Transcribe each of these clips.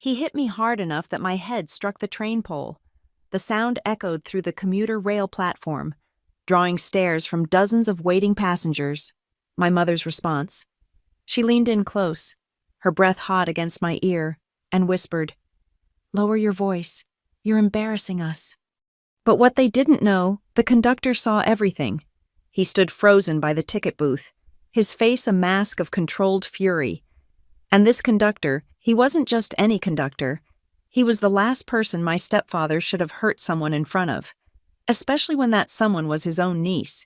He hit me hard enough that my head struck the train pole. The sound echoed through the commuter rail platform, drawing stares from dozens of waiting passengers. My mother's response. She leaned in close, her breath hot against my ear, and whispered, "Lower your voice. You're embarrassing us." But what they didn't know, the conductor saw everything. He stood frozen by the ticket booth, his face a mask of controlled fury. And this conductor, he wasn't just any conductor. He was the last person my stepfather should have hurt someone in front of, especially when that someone was his own niece.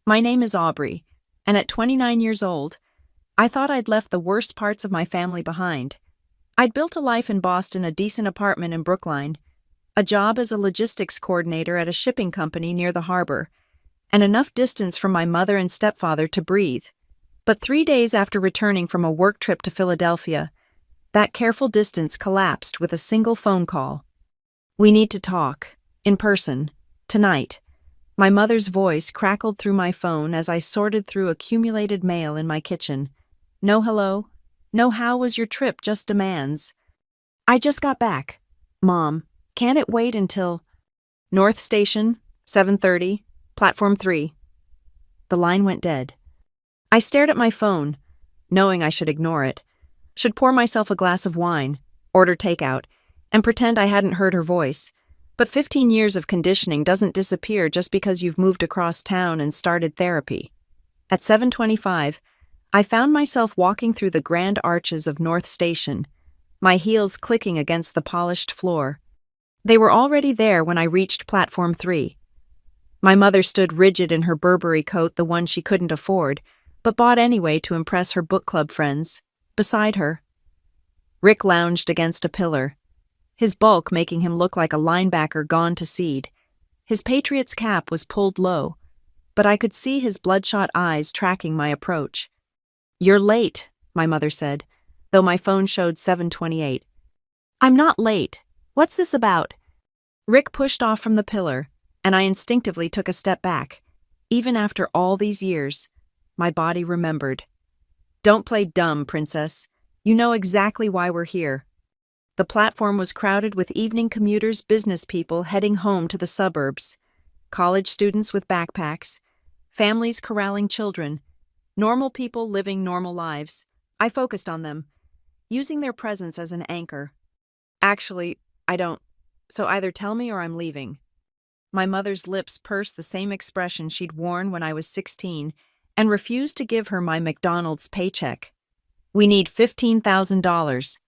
My name is Aubrey, and at 29 years old, I thought I'd left the worst parts of my family behind. I'd built a life in Boston, a decent apartment in Brookline, a job as a logistics coordinator at a shipping company near the harbor, and enough distance from my mother and stepfather to breathe. But 3 days after returning from a work trip to Philadelphia, that careful distance collapsed with a single phone call. "We need to talk. In person. Tonight." My mother's voice crackled through my phone as I sorted through accumulated mail in my kitchen. No hello, no how was your trip, just demands. "I just got back. Mom, can't it wait until—" "North Station, 7:30, Platform 3. The line went dead. I stared at my phone, knowing I should ignore it, should pour myself a glass of wine, order takeout, and pretend I hadn't heard her voice. But 15 years of conditioning doesn't disappear just because you've moved across town and started therapy. At 7:25, I found myself walking through the grand arches of North Station, my heels clicking against the polished floor. They were already there when I reached Platform 3. My mother stood rigid in her Burberry coat, the one she couldn't afford, but bought anyway to impress her book club friends. Beside her, Rick lounged against a pillar, his bulk making him look like a linebacker gone to seed. His Patriots cap was pulled low, but I could see his bloodshot eyes tracking my approach. "You're late," my mother said, though my phone showed 7:28. "I'm not late. What's this about?" Rick pushed off from the pillar, and I instinctively took a step back. Even after all these years, my body remembered. "Don't play dumb, princess. You know exactly why we're here." The platform was crowded with evening commuters, business people heading home to the suburbs, college students with backpacks, families corralling children, normal people living normal lives. I focused on them, using their presence as an anchor. "Actually, I don't. So either tell me or I'm leaving." My mother's lips pursed the same expression she'd worn when I was 16 and refused to give her my McDonald's paycheck. "We need $15,000.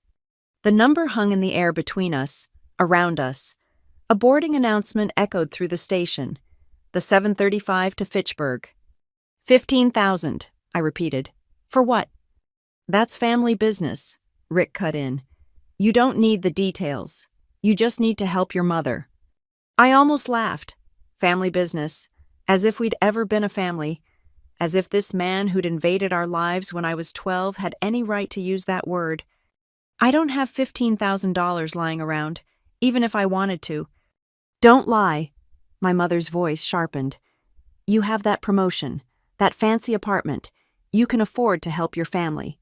The number hung in the air between us, around us. A boarding announcement echoed through the station. The 7:35 to Fitchburg. 15,000, I repeated. "For what?" "That's family business," Rick cut in. "You don't need the details. You just need to help your mother." I almost laughed. Family business. As if we'd ever been a family. As if this man who'd invaded our lives when I was 12 had any right to use that word. "I don't have $15,000 lying around, even if I wanted to." "Don't lie," my mother's voice sharpened. "You have that promotion, that fancy apartment. You can afford to help your family."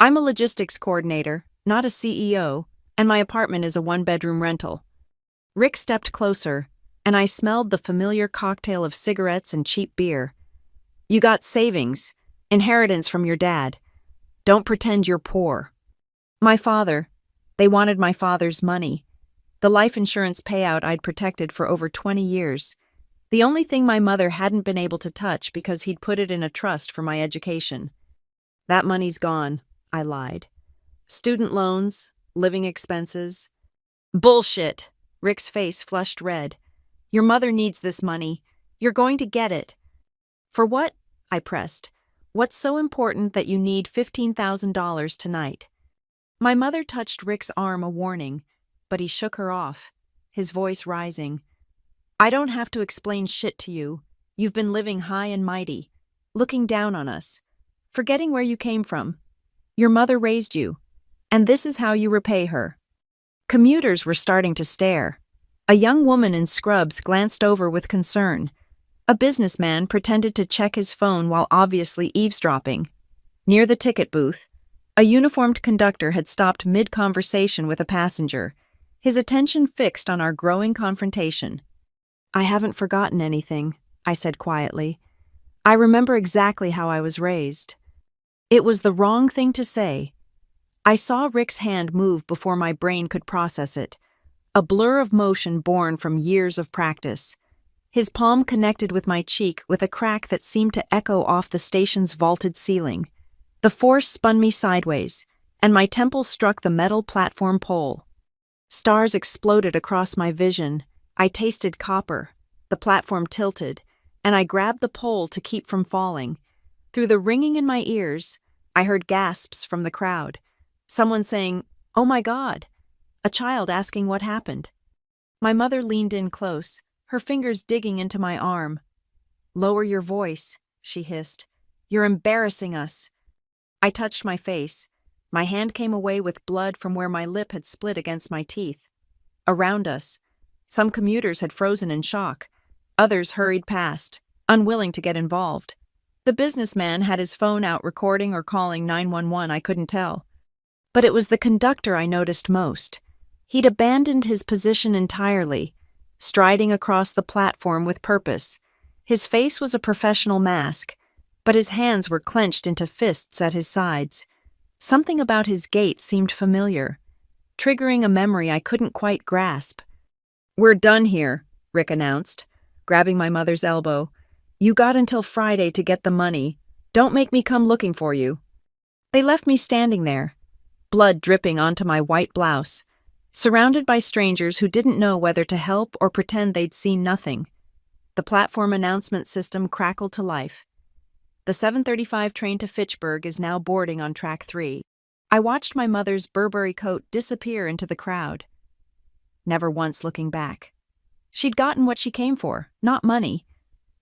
"I'm a logistics coordinator, not a CEO, and my apartment is a one-bedroom rental." Rick stepped closer, and I smelled the familiar cocktail of cigarettes and cheap beer. "You got savings, inheritance from your dad. Don't pretend you're poor." "My father. They wanted my father's money. The life insurance payout I'd protected for over 20 years. The only thing my mother hadn't been able to touch because he'd put it in a trust for my education." "That money's gone," I lied. "Student loans, living expenses." "Bullshit!" Rick's face flushed red. "Your mother needs this money. You're going to get it." "For what?" I pressed. "What's so important that you need $15,000 tonight?" My mother touched Rick's arm, a warning, but he shook her off, his voice rising. "I don't have to explain shit to you. You've been living high and mighty, looking down on us, forgetting where you came from. Your mother raised you, and this is how you repay her." Commuters were starting to stare. A young woman in scrubs glanced over with concern. A businessman pretended to check his phone while obviously eavesdropping. Near the ticket booth, A uniformed conductor had stopped mid-conversation with a passenger, his attention fixed on our growing confrontation. "I haven't forgotten anything," I said quietly. "I remember exactly how I was raised." It was the wrong thing to say. I saw Rick's hand move before my brain could process it, a blur of motion born from years of practice. His palm connected with my cheek with a crack that seemed to echo off the station's vaulted ceiling. The force spun me sideways, and my temple struck the metal platform pole. Stars exploded across my vision. I tasted copper. The platform tilted, and I grabbed the pole to keep from falling. Through the ringing in my ears, I heard gasps from the crowd. Someone saying, "Oh my God!" A child asking what happened. My mother leaned in close, her fingers digging into my arm. "Lower your voice," she hissed. "You're embarrassing us." I touched my face. My hand came away with blood from where my lip had split against my teeth. Around us, some commuters had frozen in shock. Others hurried past, unwilling to get involved. The businessman had his phone out recording or calling 911, I couldn't tell. But it was the conductor I noticed most. He'd abandoned his position entirely, striding across the platform with purpose. His face was a professional mask, but his hands were clenched into fists at his sides. Something about his gait seemed familiar, triggering a memory I couldn't quite grasp. "We're done here," Rick announced, grabbing my mother's elbow. "You got until Friday to get the money. Don't make me come looking for you." They left me standing there, blood dripping onto my white blouse, surrounded by strangers who didn't know whether to help or pretend they'd seen nothing. The platform announcement system crackled to life. The 7:35 train to Fitchburg is now boarding on track 3. I watched my mother's Burberry coat disappear into the crowd, never once looking back. She'd gotten what she came for, not money,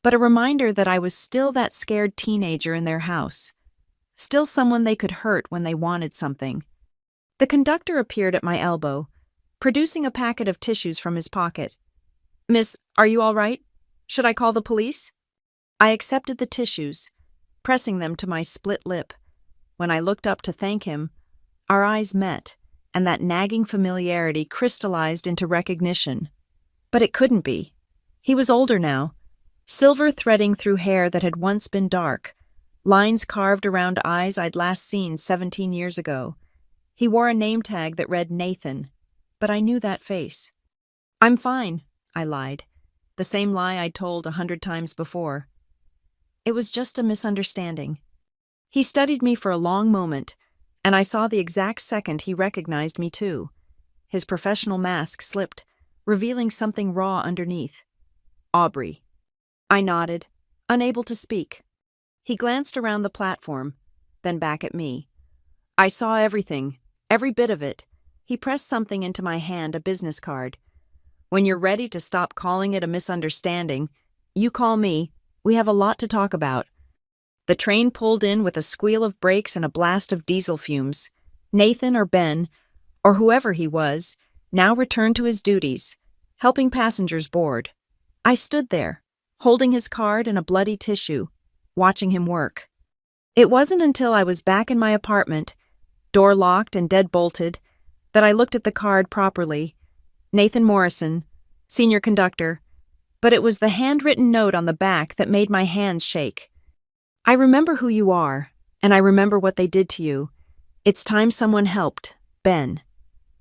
but a reminder that I was still that scared teenager in their house, still someone they could hurt when they wanted something. The conductor appeared at my elbow, producing a packet of tissues from his pocket. "Miss, are you all right? Should I call the police?" I accepted the tissues, pressing them to my split lip. When I looked up to thank him, our eyes met, and that nagging familiarity crystallized into recognition. But it couldn't be. He was older now, silver threading through hair that had once been dark, lines carved around eyes I'd last seen 17 years ago. He wore a name tag that read Nathan, but I knew that face. "I'm fine," I lied, the same lie I'd told 100 times before. It was just a misunderstanding. He studied me for a long moment, and I saw the exact second he recognized me too. His professional mask slipped, revealing something raw underneath. "Aubrey." I nodded, unable to speak. He glanced around the platform, then back at me. I saw everything, every bit of it. He pressed something into my hand, a business card. "When you're ready to stop calling it a misunderstanding, you call me. We have a lot to talk about." The train pulled in with a squeal of brakes and a blast of diesel fumes. Nathan or Ben, or whoever he was, now returned to his duties, helping passengers board. I stood there, holding his card and a bloody tissue, watching him work. It wasn't until I was back in my apartment, door locked and dead-bolted, that I looked at the card properly. Nathan Morrison, senior conductor, but it was the handwritten note on the back that made my hands shake. "I remember who you are, and I remember what they did to you. It's time someone helped. Ben."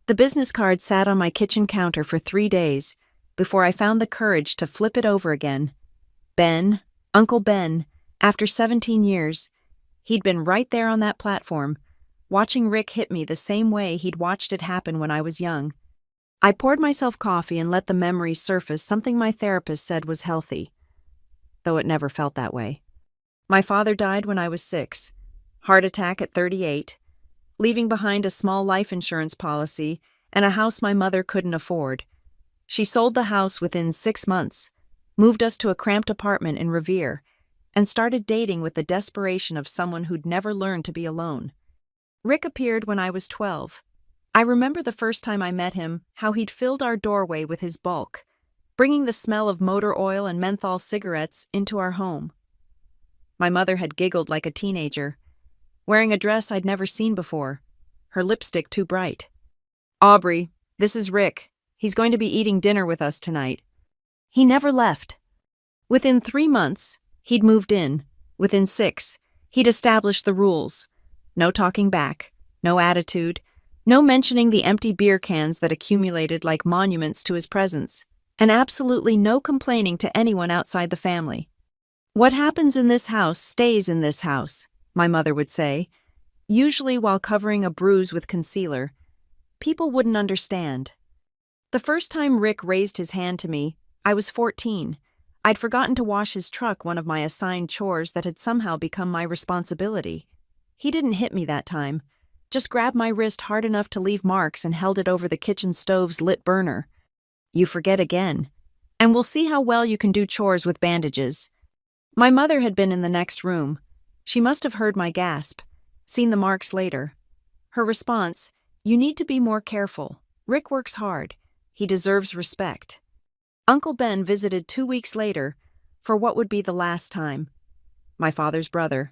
The business card sat on my kitchen counter for 3 days before I found the courage to flip it over again. Ben, Uncle Ben, after 17 years, he'd been right there on that platform, watching Rick hit me the same way he'd watched it happen when I was young. I poured myself coffee and let the memory surface, something my therapist said was healthy, though it never felt that way. My father died when I was 6, heart attack at 38, leaving behind a small life insurance policy and a house my mother couldn't afford. She sold the house within 6 months, moved us to a cramped apartment in Revere, and started dating with the desperation of someone who'd never learned to be alone. Rick appeared when I was 12. I remember the first time I met him, how he'd filled our doorway with his bulk, bringing the smell of motor oil and menthol cigarettes into our home. My mother had giggled like a teenager. wearing a dress I'd never seen before, her lipstick too bright. "Aubrey, this is Rick. He's going to be eating dinner with us tonight." He never left. Within 3 months, he'd moved in. Within 6, he'd established the rules. No talking back, no attitude, no mentioning the empty beer cans that accumulated like monuments to his presence, and absolutely no complaining to anyone outside the family. "What happens in this house stays in this house," my mother would say, usually while covering a bruise with concealer. People wouldn't understand. The first time Rick raised his hand to me, I was 14. I'd forgotten to wash his truck, one of my assigned chores that had somehow become my responsibility. He didn't hit me that time, just grabbed my wrist hard enough to leave marks and held it over the kitchen stove's lit burner. "You forget again, and we'll see how well you can do chores with bandages." My mother had been in the next room. She must have heard my gasp, seen the marks later. Her response, "You need to be more careful. Rick works hard. He deserves respect." Uncle Ben visited 2 weeks later, for what would be the last time. My father's brother.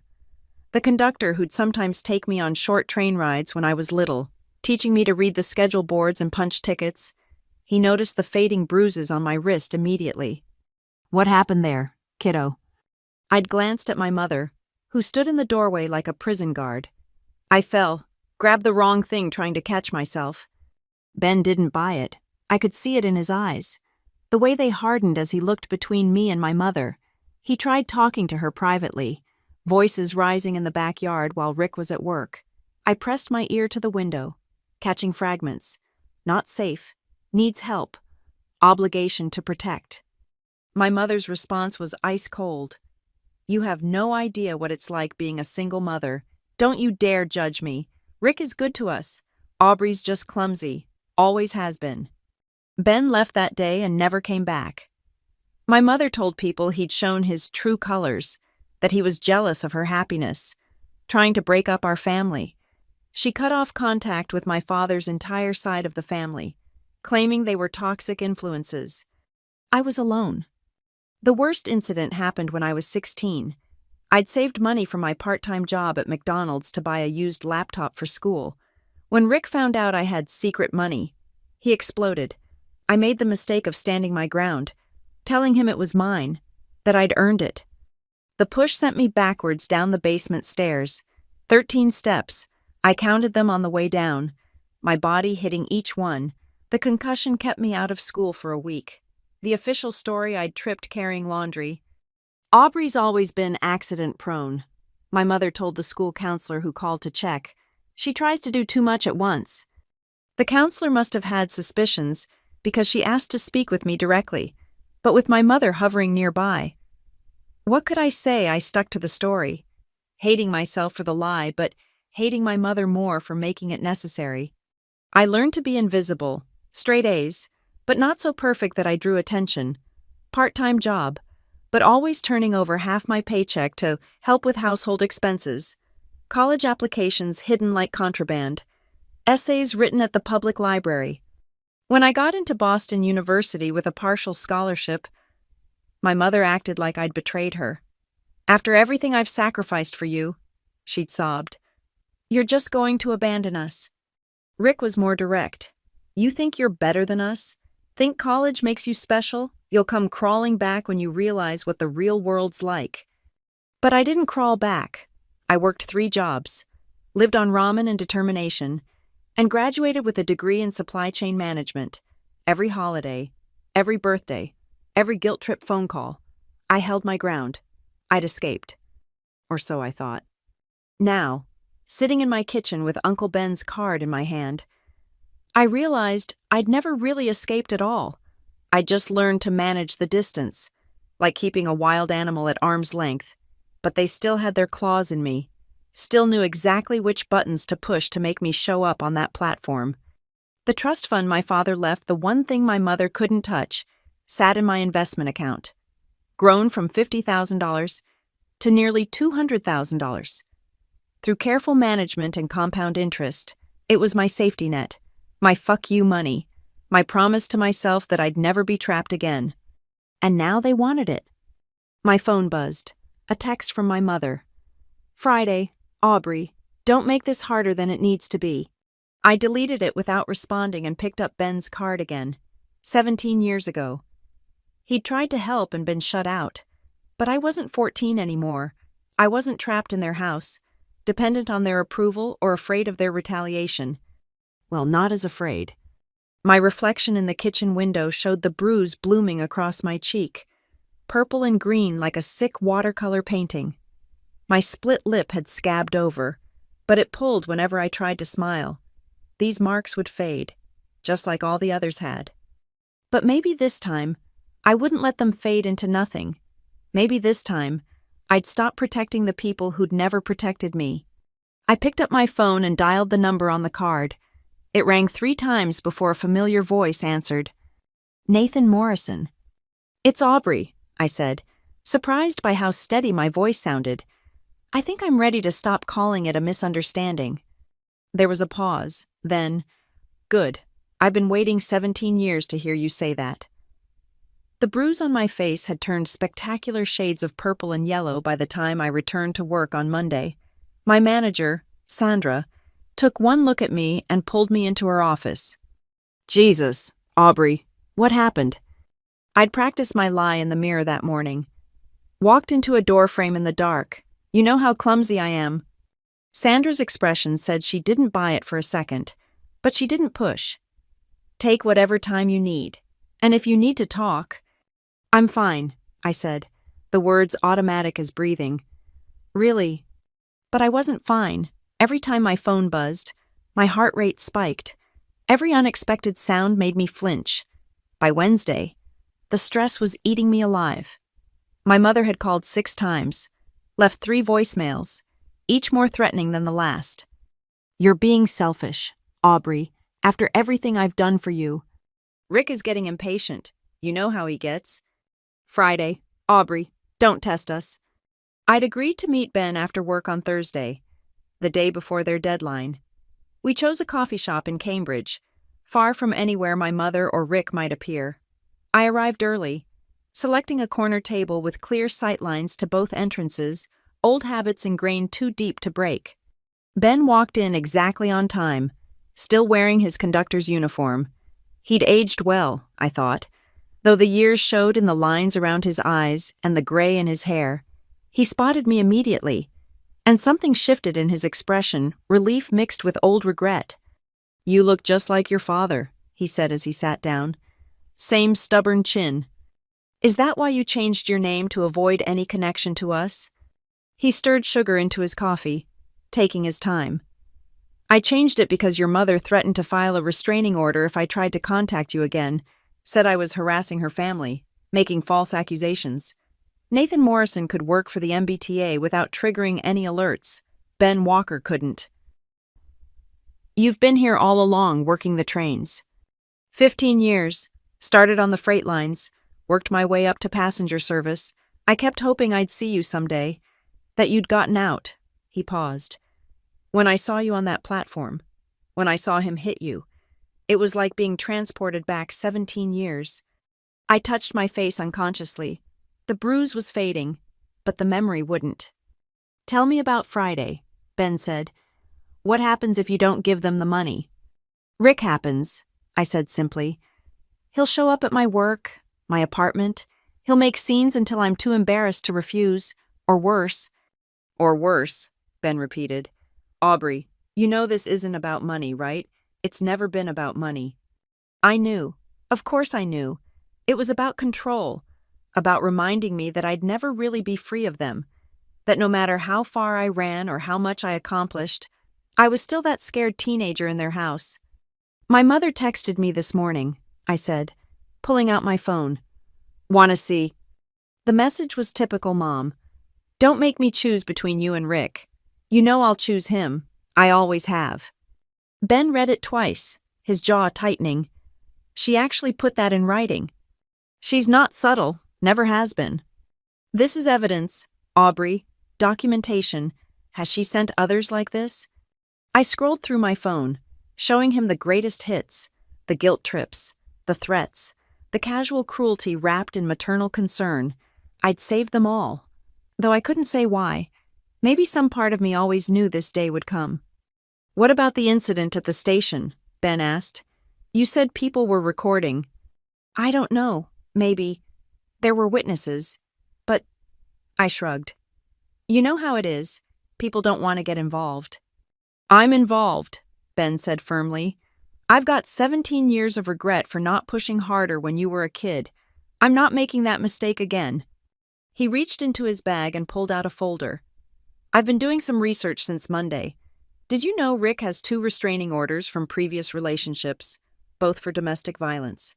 The conductor who'd sometimes take me on short train rides when I was little, teaching me to read the schedule boards and punch tickets. He noticed the fading bruises on my wrist immediately. "What happened there, kiddo?" I'd glanced at my mother, who stood in the doorway like a prison guard. "I fell, grabbed the wrong thing trying to catch myself." Ben didn't buy it. I could see it in his eyes. The way they hardened as he looked between me and my mother. He tried talking to her privately, voices rising in the backyard while Rick was at work. I pressed my ear to the window, catching fragments. Not safe, needs help, obligation to protect. My mother's response was ice cold. "You have no idea what it's like being a single mother. Don't you dare judge me. Rick is good to us. Aubrey's just clumsy, always has been." Ben left that day and never came back. My mother told people he'd shown his true colors, that he was jealous of her happiness, trying to break up our family. She cut off contact with my father's entire side of the family, claiming they were toxic influences. I was alone. The worst incident happened when I was 16. I'd saved money from my part-time job at McDonald's to buy a used laptop for school. When Rick found out I had secret money, he exploded. I made the mistake of standing my ground, telling him it was mine, that I'd earned it. The push sent me backwards down the basement stairs. 13 steps. I counted them on the way down, my body hitting each one. The concussion kept me out of school for a week. The official story, I'd tripped carrying laundry. Aubrey's always been accident-prone, my mother told the school counselor who called to check. She tries to do too much at once. The counselor must have had suspicions because she asked to speak with me directly, but with my mother hovering nearby. What could I say? I stuck to the story, hating myself for the lie, but hating my mother more for making it necessary. I learned to be invisible, straight A's, but not so perfect that I drew attention. Part-time job, but always turning over half my paycheck to help with household expenses. College applications hidden like contraband. Essays written at the public library. When I got into Boston University with a partial scholarship, my mother acted like I'd betrayed her. "After everything I've sacrificed for you," she'd sobbed, "you're just going to abandon us." Rick was more direct. "You think you're better than us? Think college makes you special? You'll come crawling back when you realize what the real world's like." But I didn't crawl back. I worked 3 jobs, lived on ramen and determination, and graduated with a degree in supply chain management. Every holiday, every birthday, every guilt trip phone call, I held my ground. I'd escaped. Or so I thought. Now, sitting in my kitchen with Uncle Ben's card in my hand, I realized I'd never really escaped at all. I'd just learned to manage the distance, like keeping a wild animal at arm's length, but they still had their claws in me. Still knew exactly which buttons to push to make me show up on that platform. The trust fund my father left, the one thing my mother couldn't touch, sat in my investment account. Grown from $50,000 to nearly $200,000. Through careful management and compound interest, it was my safety net, my fuck you money, my promise to myself that I'd never be trapped again. And now they wanted it. My phone buzzed. A text from my mother. "Friday, Aubrey, Don't make this harder than it needs to be. I deleted it without responding and picked up Ben's card again. 17 years ago. He'd tried to help and been shut out. But I wasn't 14 anymore. I wasn't trapped in their house, dependent on their approval or afraid of their retaliation. Well, not as afraid. My reflection in the kitchen window showed the bruise blooming across my cheek, purple and green like a sick watercolor painting. My split lip had scabbed over, but it pulled whenever I tried to smile. These marks would fade, just like all the others had. But maybe this time, I wouldn't let them fade into nothing. Maybe this time, I'd stop protecting the people who'd never protected me. I picked up my phone and dialed the number on the card. It rang 3 times before a familiar voice answered. Nathan Morrison. It's Aubrey, I said, surprised by how steady my voice sounded. I think I'm ready to stop calling it a misunderstanding. There was a pause, then, good. I've been waiting 17 years to hear you say that. The bruise on my face had turned spectacular shades of purple and yellow by the time I returned to work on Monday. My manager, Sandra, took one look at me and pulled me into her office. Jesus, Aubrey, what happened? I'd practiced my lie in the mirror that morning. Walked into a door frame in the dark. You know how clumsy I am. Sandra's expression said she didn't buy it for a second, but she didn't push. Take whatever time you need, and if you need to talk. I'm fine, I said, the words automatic as breathing. Really? But I wasn't fine. Every time my phone buzzed, my heart rate spiked. Every unexpected sound made me flinch. By Wednesday, the stress was eating me alive. My mother had called 6 times, left 3 voicemails, each more threatening than the last. You're being selfish, Aubrey, after everything I've done for you. Rick is getting impatient. You know how he gets. Friday, Aubrey, don't test us. I'd agreed to meet Ben after work on Thursday, the day before their deadline. We chose a coffee shop in Cambridge, far from anywhere my mother or Rick might appear. I arrived early, selecting a corner table with clear sightlines to both entrances, old habits ingrained too deep to break. Ben walked in exactly on time, still wearing his conductor's uniform. He'd aged well, I thought, though the years showed in the lines around his eyes and the gray in his hair. He spotted me immediately, and something shifted in his expression, relief mixed with old regret. You look just like your father, he said as he sat down. Same stubborn chin. Is that why you changed your name to avoid any connection to us? He stirred sugar into his coffee, taking his time. I changed it because your mother threatened to file a restraining order if I tried to contact you again, said I was harassing her family, making false accusations. Nathan Morrison could work for the MBTA without triggering any alerts. Ben Walker couldn't. You've been here all along working the trains. 15 years. Started on the freight lines, worked my way up to passenger service. I kept hoping I'd see you someday, that you'd gotten out. He paused. When I saw you on that platform, when I saw him hit you, it was like being transported back 17 years. I touched my face unconsciously. The bruise was fading, but the memory wouldn't. Tell me about Friday, Ben said. What happens if you don't give them the money? Rick happens, I said simply. He'll show up at my work, my apartment. He'll make scenes until I'm too embarrassed to refuse, or worse. Or worse, Ben repeated. Aubrey, you know this isn't about money, right? It's never been about money. I knew. Of course I knew. It was about control, about reminding me that I'd never really be free of them, that no matter how far I ran or how much I accomplished, I was still that scared teenager in their house. My mother texted me this morning, I said, pulling out my phone. Wanna see? The message was typical mom. Don't make me choose between you and Rick. You know I'll choose him. I always have. Ben read it twice, his jaw tightening. She actually put that in writing. She's not subtle, never has been. This is evidence, Aubrey, documentation. Has she sent others like this? I scrolled through my phone, showing him the greatest hits, the guilt trips, the threats, the casual cruelty wrapped in maternal concern. I'd saved them all, though I couldn't say why. Maybe some part of me always knew this day would come. What about the incident at the station? Ben asked. You said people were recording. I don't know. Maybe. There were witnesses. But I shrugged. You know how it is. People don't want to get involved. I'm involved, Ben said firmly. I've got 17 years of regret for not pushing harder when you were a kid. I'm not making that mistake again. He reached into his bag and pulled out a folder. I've been doing some research since Monday. Did you know Rick has 2 restraining orders from previous relationships, both for domestic violence?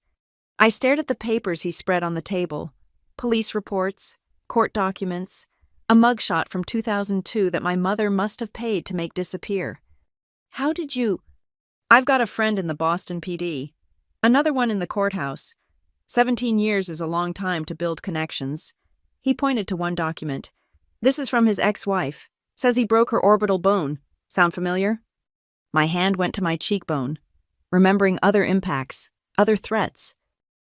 I stared at the papers he spread on the table. Police reports, court documents, a mugshot from 2002 that my mother must have paid to make disappear. How did you... I've got a friend in the Boston PD. Another one in the courthouse. 17 years is a long time to build connections. He pointed to one document. This is from his ex-wife. Says he broke her orbital bone. Sound familiar? My hand went to my cheekbone, remembering other impacts, other threats.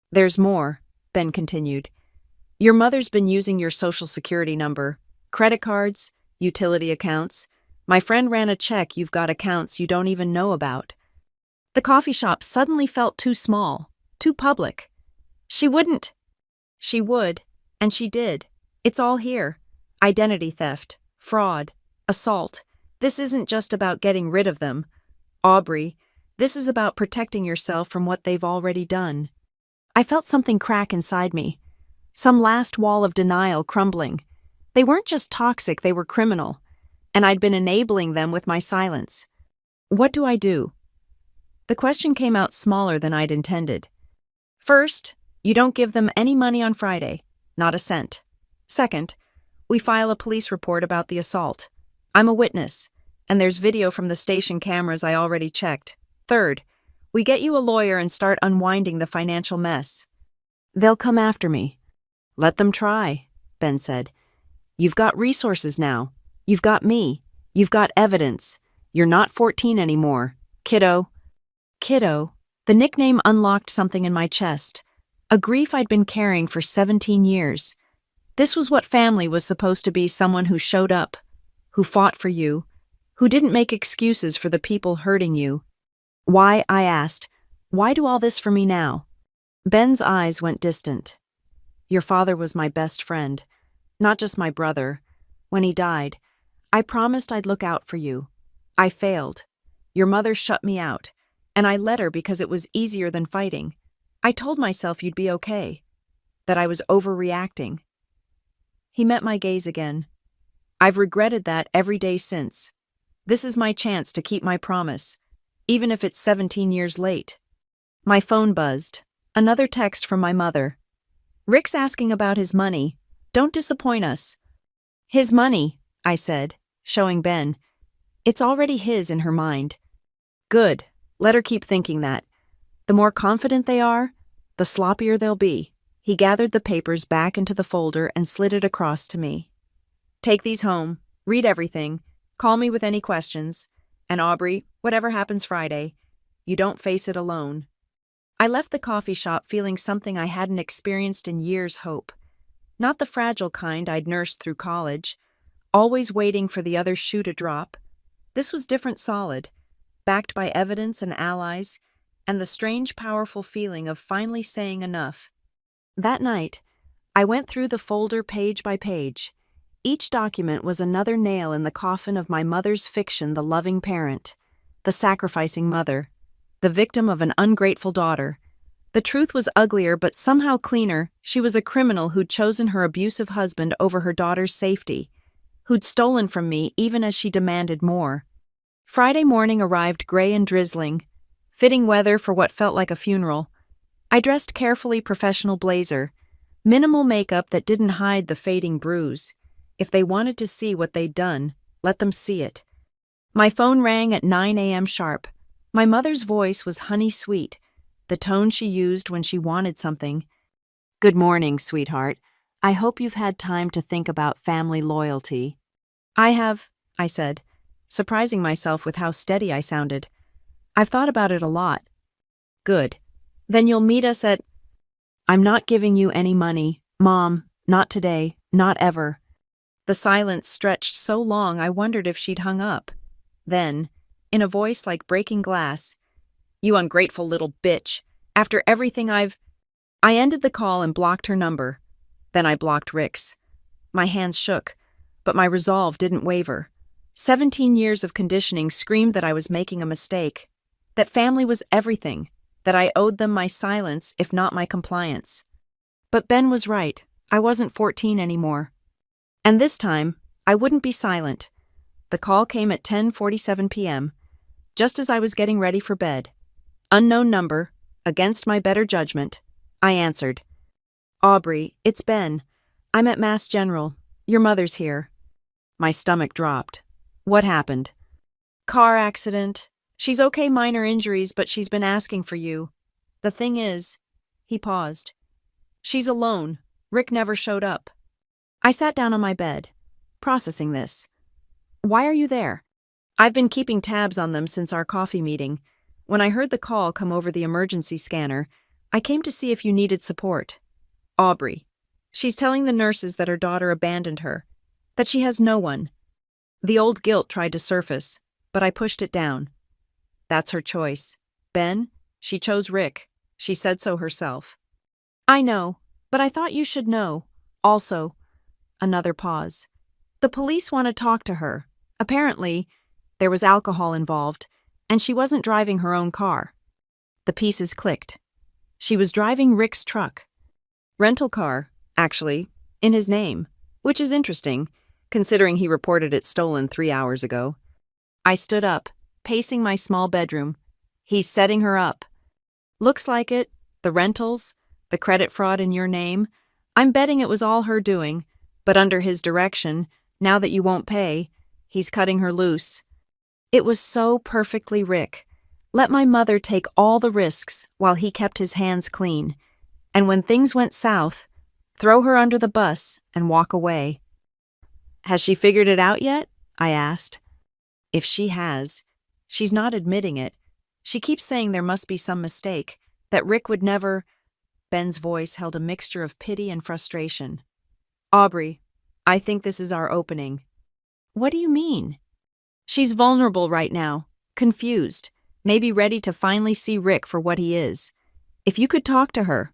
There's more, Ben continued. Your mother's been using your social security number, credit cards, utility accounts. My friend ran a check you've got accounts you don't even know about. The coffee shop suddenly felt too small, too public. She wouldn't. She would, and she did. It's all here. Identity theft, fraud, assault. This isn't just about getting rid of them. Aubrey, this is about protecting yourself from what they've already done. I felt something crack inside me. Some last wall of denial crumbling. They weren't just toxic, they were criminal. And I'd been enabling them with my silence. What do I do? The question came out smaller than I'd intended. First, you don't give them any money on Friday. Not a cent. Second, we file a police report about the assault. I'm a witness, and there's video from the station cameras I already checked. Third, we get you a lawyer and start unwinding the financial mess. They'll come after me. Let them try, Ben said. You've got resources now. You've got me. You've got evidence. You're not 14 anymore. Kiddo. Kiddo. The nickname unlocked something in my chest. A grief I'd been carrying for 17 years. This was what family was supposed to be, someone who showed up, who fought for you, who didn't make excuses for the people hurting you. Why, I asked, why do all this for me now? Ben's eyes went distant. Your father was my best friend, not just my brother. When he died, I promised I'd look out for you. I failed. Your mother shut me out, and I let her because it was easier than fighting. I told myself you'd be okay, that I was overreacting. He met my gaze again. I've regretted that every day since. This is my chance to keep my promise, even if it's 17 years late. My phone buzzed. Another text from my mother. Rick's asking about his money. Don't disappoint us. His money, I said, showing Ben. It's already his in her mind. Good. Let her keep thinking that. The more confident they are, the sloppier they'll be. He gathered the papers back into the folder and slid it across to me. Take these home, read everything, call me with any questions, and Aubrey, whatever happens Friday, you don't face it alone. I left the coffee shop feeling something I hadn't experienced in years. Hope. Not the fragile kind I'd nursed through college, always waiting for the other shoe to drop. This was different, solid, backed by evidence and allies, and the strange, powerful feeling of finally saying enough. That night, I went through the folder page by page. Each document was another nail in the coffin of my mother's fiction, the loving parent, the sacrificing mother, the victim of an ungrateful daughter. The truth was uglier but somehow cleaner. She was a criminal who'd chosen her abusive husband over her daughter's safety, who'd stolen from me even as she demanded more. Friday morning arrived gray and drizzling, fitting weather for what felt like a funeral. I dressed carefully, professional blazer, minimal makeup that didn't hide the fading bruise. If they wanted to see what they'd done, let them see it. My phone rang at 9 a.m. sharp. My mother's voice was honey-sweet, the tone she used when she wanted something. Good morning, sweetheart. I hope you've had time to think about family loyalty. I have, I said, surprising myself with how steady I sounded. I've thought about it a lot. Good. Then you'll meet us at... I'm not giving you any money, Mom. Not today. Not ever. The silence stretched so long I wondered if she'd hung up. Then, in a voice like breaking glass. "You ungrateful little bitch. After everything I ended the call and blocked her number. Then I blocked Rick's. My hands shook, but my resolve didn't waver. 17 years of conditioning screamed that I was making a mistake, that family was everything, that I owed them my silence if not my compliance. But Ben was right. I wasn't 14 anymore. And this time, I wouldn't be silent. The call came at 10:47 p.m., just as I was getting ready for bed. Unknown number, against my better judgment. I answered. "Aubrey, it's Ben. I'm at Mass General. Your mother's here." My stomach dropped. "What happened?" "Car accident. She's okay, minor injuries, but she's been asking for you. The thing is," he paused, "she's alone. Rick never showed up." I sat down on my bed, processing this. "Why are you there?" "I've been keeping tabs on them since our coffee meeting. When I heard the call come over the emergency scanner, I came to see if you needed support." "Aubrey. She's telling the nurses that her daughter abandoned her, that she has no one." The old guilt tried to surface, but I pushed it down. "That's her choice. Ben, she chose Rick. She said so herself." "I know, but I thought you should know. Also," another pause, "the police want to talk to her. Apparently, there was alcohol involved, and she wasn't driving her own car." The pieces clicked. She was driving Rick's truck. Rental car, actually, in his name, which is interesting, considering he reported it stolen 3 hours ago. I stood up, pacing my small bedroom. "He's setting her up." "Looks like it. The rentals, the credit fraud in your name. I'm betting it was all her doing, but under his direction, now that you won't pay, he's cutting her loose." It was so perfectly Rick. Let my mother take all the risks while he kept his hands clean. And when things went south, throw her under the bus and walk away. "Has she figured it out yet?" I asked. "If she has, she's not admitting it. She keeps saying there must be some mistake, that Rick would never—" Ben's voice held a mixture of pity and frustration. "Aubrey, I think this is our opening." "What do you mean?" "She's vulnerable right now, confused, maybe ready to finally see Rick for what he is. If you could talk to her—"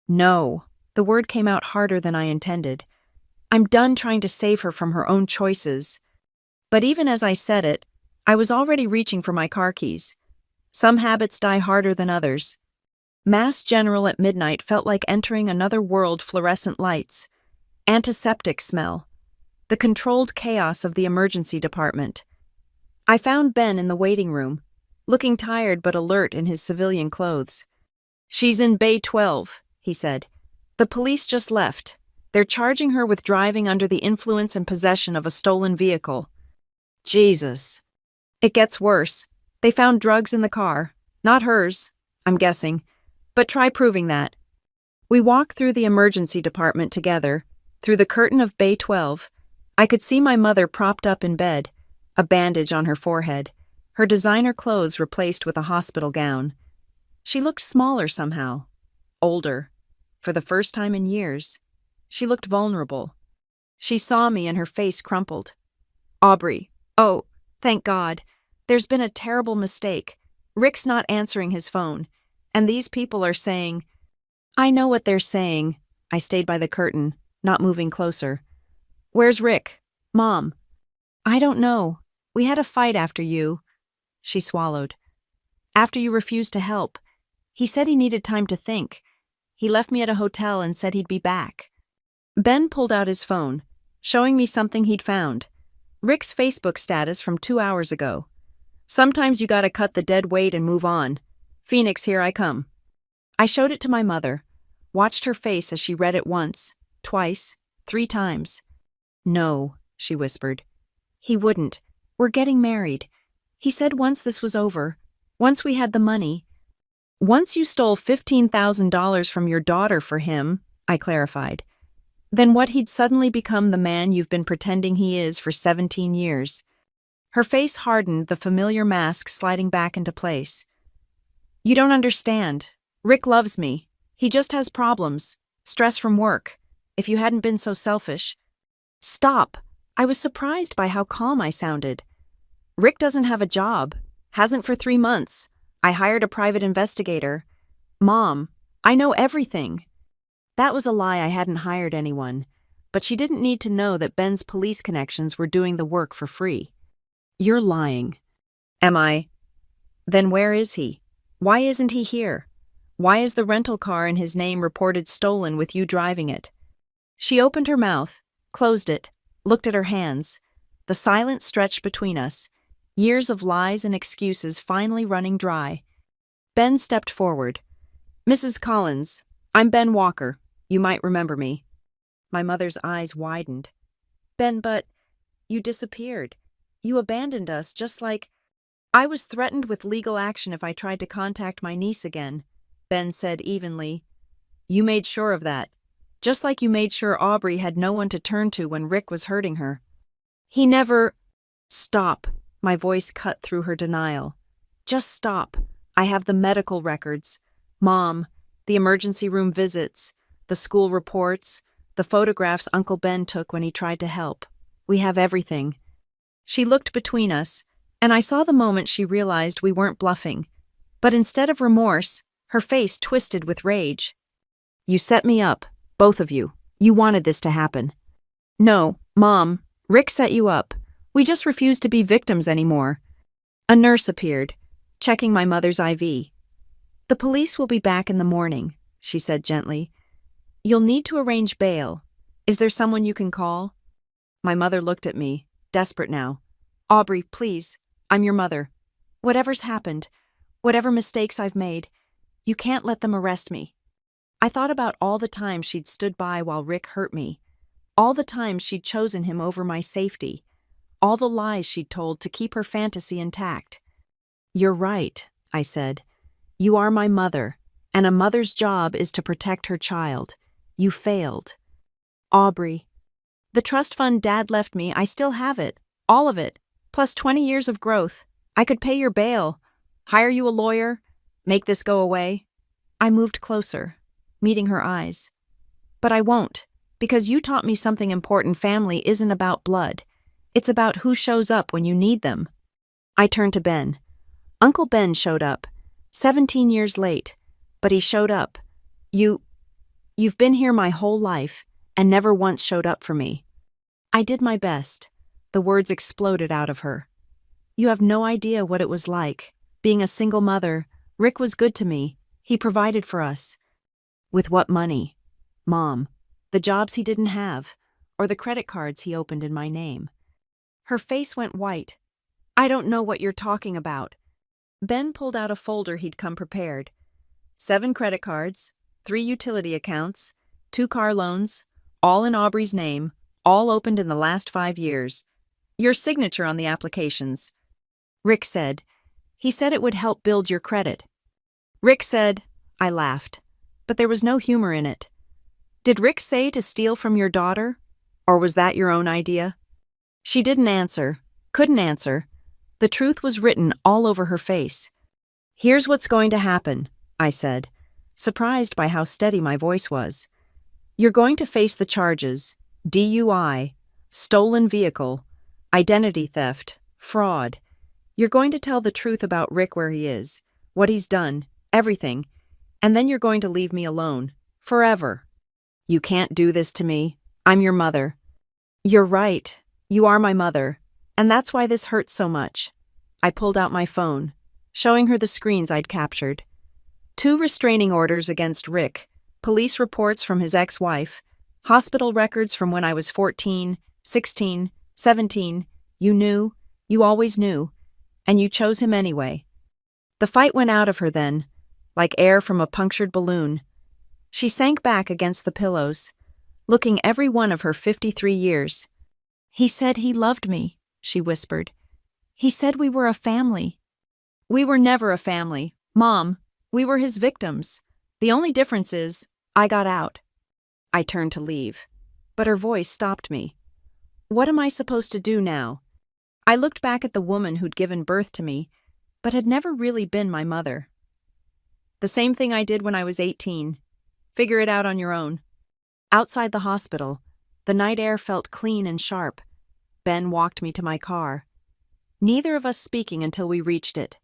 "No." The word came out harder than I intended. "I'm done trying to save her from her own choices." But even as I said it, I was already reaching for my car keys. Some habits die harder than others. Mass General at midnight felt like entering another world. Fluorescent lights, antiseptic smell, the controlled chaos of the emergency department. I found Ben in the waiting room, looking tired but alert in his civilian clothes. "She's in Bay 12, he said. "The police just left. They're charging her with driving under the influence and possession of a stolen vehicle." Jesus. "It gets worse. They found drugs in the car. Not hers, I'm guessing. But try proving that." We walked through the emergency department together. Through the curtain of Bay 12, I could see my mother propped up in bed, a bandage on her forehead, her designer clothes replaced with a hospital gown. She looked smaller somehow, older. For the first time in years, she looked vulnerable. She saw me and her face crumpled. "Aubrey, oh, thank God. There's been a terrible mistake. Rick's not answering his phone, and these people are saying—" "I know what they're saying." I stayed by the curtain, not moving closer. "Where's Rick? Mom?" "I don't know. We had a fight after you." She swallowed. "After you refused to help. He said he needed time to think. He left me at a hotel and said he'd be back." Ben pulled out his phone, showing me something he'd found. Rick's Facebook status from 2 hours ago. "Sometimes you gotta cut the dead weight and move on. Phoenix, here I come." I showed it to my mother, watched her face as she read it once, twice, 3 times. "No," she whispered. "He wouldn't. We're getting married. He said once this was over, once we had the money—" "Once you stole $15,000 from your daughter for him," I clarified. "Then what, he'd suddenly become the man you've been pretending he is for 17 years. Her face hardened, the familiar mask sliding back into place. "You don't understand. Rick loves me. He just has problems. Stress from work. If you hadn't been so selfish—" "Stop." I was surprised by how calm I sounded. "Rick doesn't have a job. Hasn't for 3 months. I hired a private investigator. Mom, I know everything. That was a lie. I hadn't hired anyone. But she didn't need to know that Ben's police connections were doing the work for free. You're lying. Am I? Then where is he? Why isn't he here? Why is the rental car in his name reported stolen with you driving it? She opened her mouth, closed it, looked at her hands. The silence stretched between us, years of lies and excuses finally running dry. Ben stepped forward. Mrs. Collins, I'm Ben Walker. You might remember me. My mother's eyes widened. Ben, but you disappeared. You abandoned us just like... I was threatened with legal action if I tried to contact my niece again, Ben said evenly. You made sure of that, just like you made sure Aubrey had no one to turn to when Rick was hurting her. He never... Stop. My voice cut through her denial. Just stop. I have the medical records. Mom, the emergency room visits, the school reports, the photographs Uncle Ben took when he tried to help. We have everything. She looked between us, and I saw the moment she realized we weren't bluffing. But instead of remorse, her face twisted with rage. You set me up, both of you. You wanted this to happen. No, Mom, Rick set you up. We just refused to be victims anymore. A nurse appeared, checking my mother's IV. The police will be back in the morning, she said gently. You'll need to arrange bail. Is there someone you can call? My mother looked at me, desperate now. Aubrey, please, I'm your mother. Whatever's happened, whatever mistakes I've made, you can't let them arrest me. I thought about all the times she'd stood by while Rick hurt me, all the times she'd chosen him over my safety, all the lies she'd told to keep her fantasy intact. You're right, I said. You are my mother, and a mother's job is to protect her child. You failed. Aubrey. The trust fund Dad left me, I still have it. All of it. Plus 20 years of growth. I could pay your bail. Hire you a lawyer. Make this go away. I moved closer, meeting her eyes. But I won't, because you taught me something important. Family isn't about blood. It's about who shows up when you need them. I turned to Ben. Uncle Ben showed up. 17 years late. But he showed up. You've been here my whole life, and never once showed up for me. I did my best. The words exploded out of her. You have no idea what it was like. Being a single mother, Rick was good to me. He provided for us. With what money? Mom, the jobs he didn't have, or the credit cards he opened in my name. Her face went white. I don't know what you're talking about. Ben pulled out a folder he'd come prepared. 7 credit cards, 3 utility accounts, 2 car loans, all in Aubrey's name, all opened in the last 5 years. Your signature on the applications. Rick said. He said it would help build your credit. Rick said, I laughed, but there was no humor in it. Did Rick say to steal from your daughter? Or was that your own idea? She didn't answer, couldn't answer. The truth was written all over her face. Here's what's going to happen, I said, surprised by how steady my voice was. You're going to face the charges: DUI, stolen vehicle, identity theft, fraud. You're going to tell the truth about Rick, where he is, what he's done, everything, and then you're going to leave me alone, forever. You can't do this to me. I'm your mother. You're right. You are my mother, and that's why this hurts so much. I pulled out my phone, showing her the screens I'd captured. 2 restraining orders against Rick, police reports from his ex-wife, hospital records from when I was 14, 16, 17. You knew, you always knew, and you chose him anyway. The fight went out of her then, like air from a punctured balloon. She sank back against the pillows, looking every one of her 53 years. He said he loved me, she whispered. He said we were a family. We were never a family, Mom. We were his victims. The only difference is, I got out. I turned to leave, but her voice stopped me. What am I supposed to do now? I looked back at the woman who'd given birth to me, but had never really been my mother. The same thing I did when I was 18. Figure it out on your own. Outside the hospital, the night air felt clean and sharp. Ben walked me to my car. Neither of us speaking until we reached it.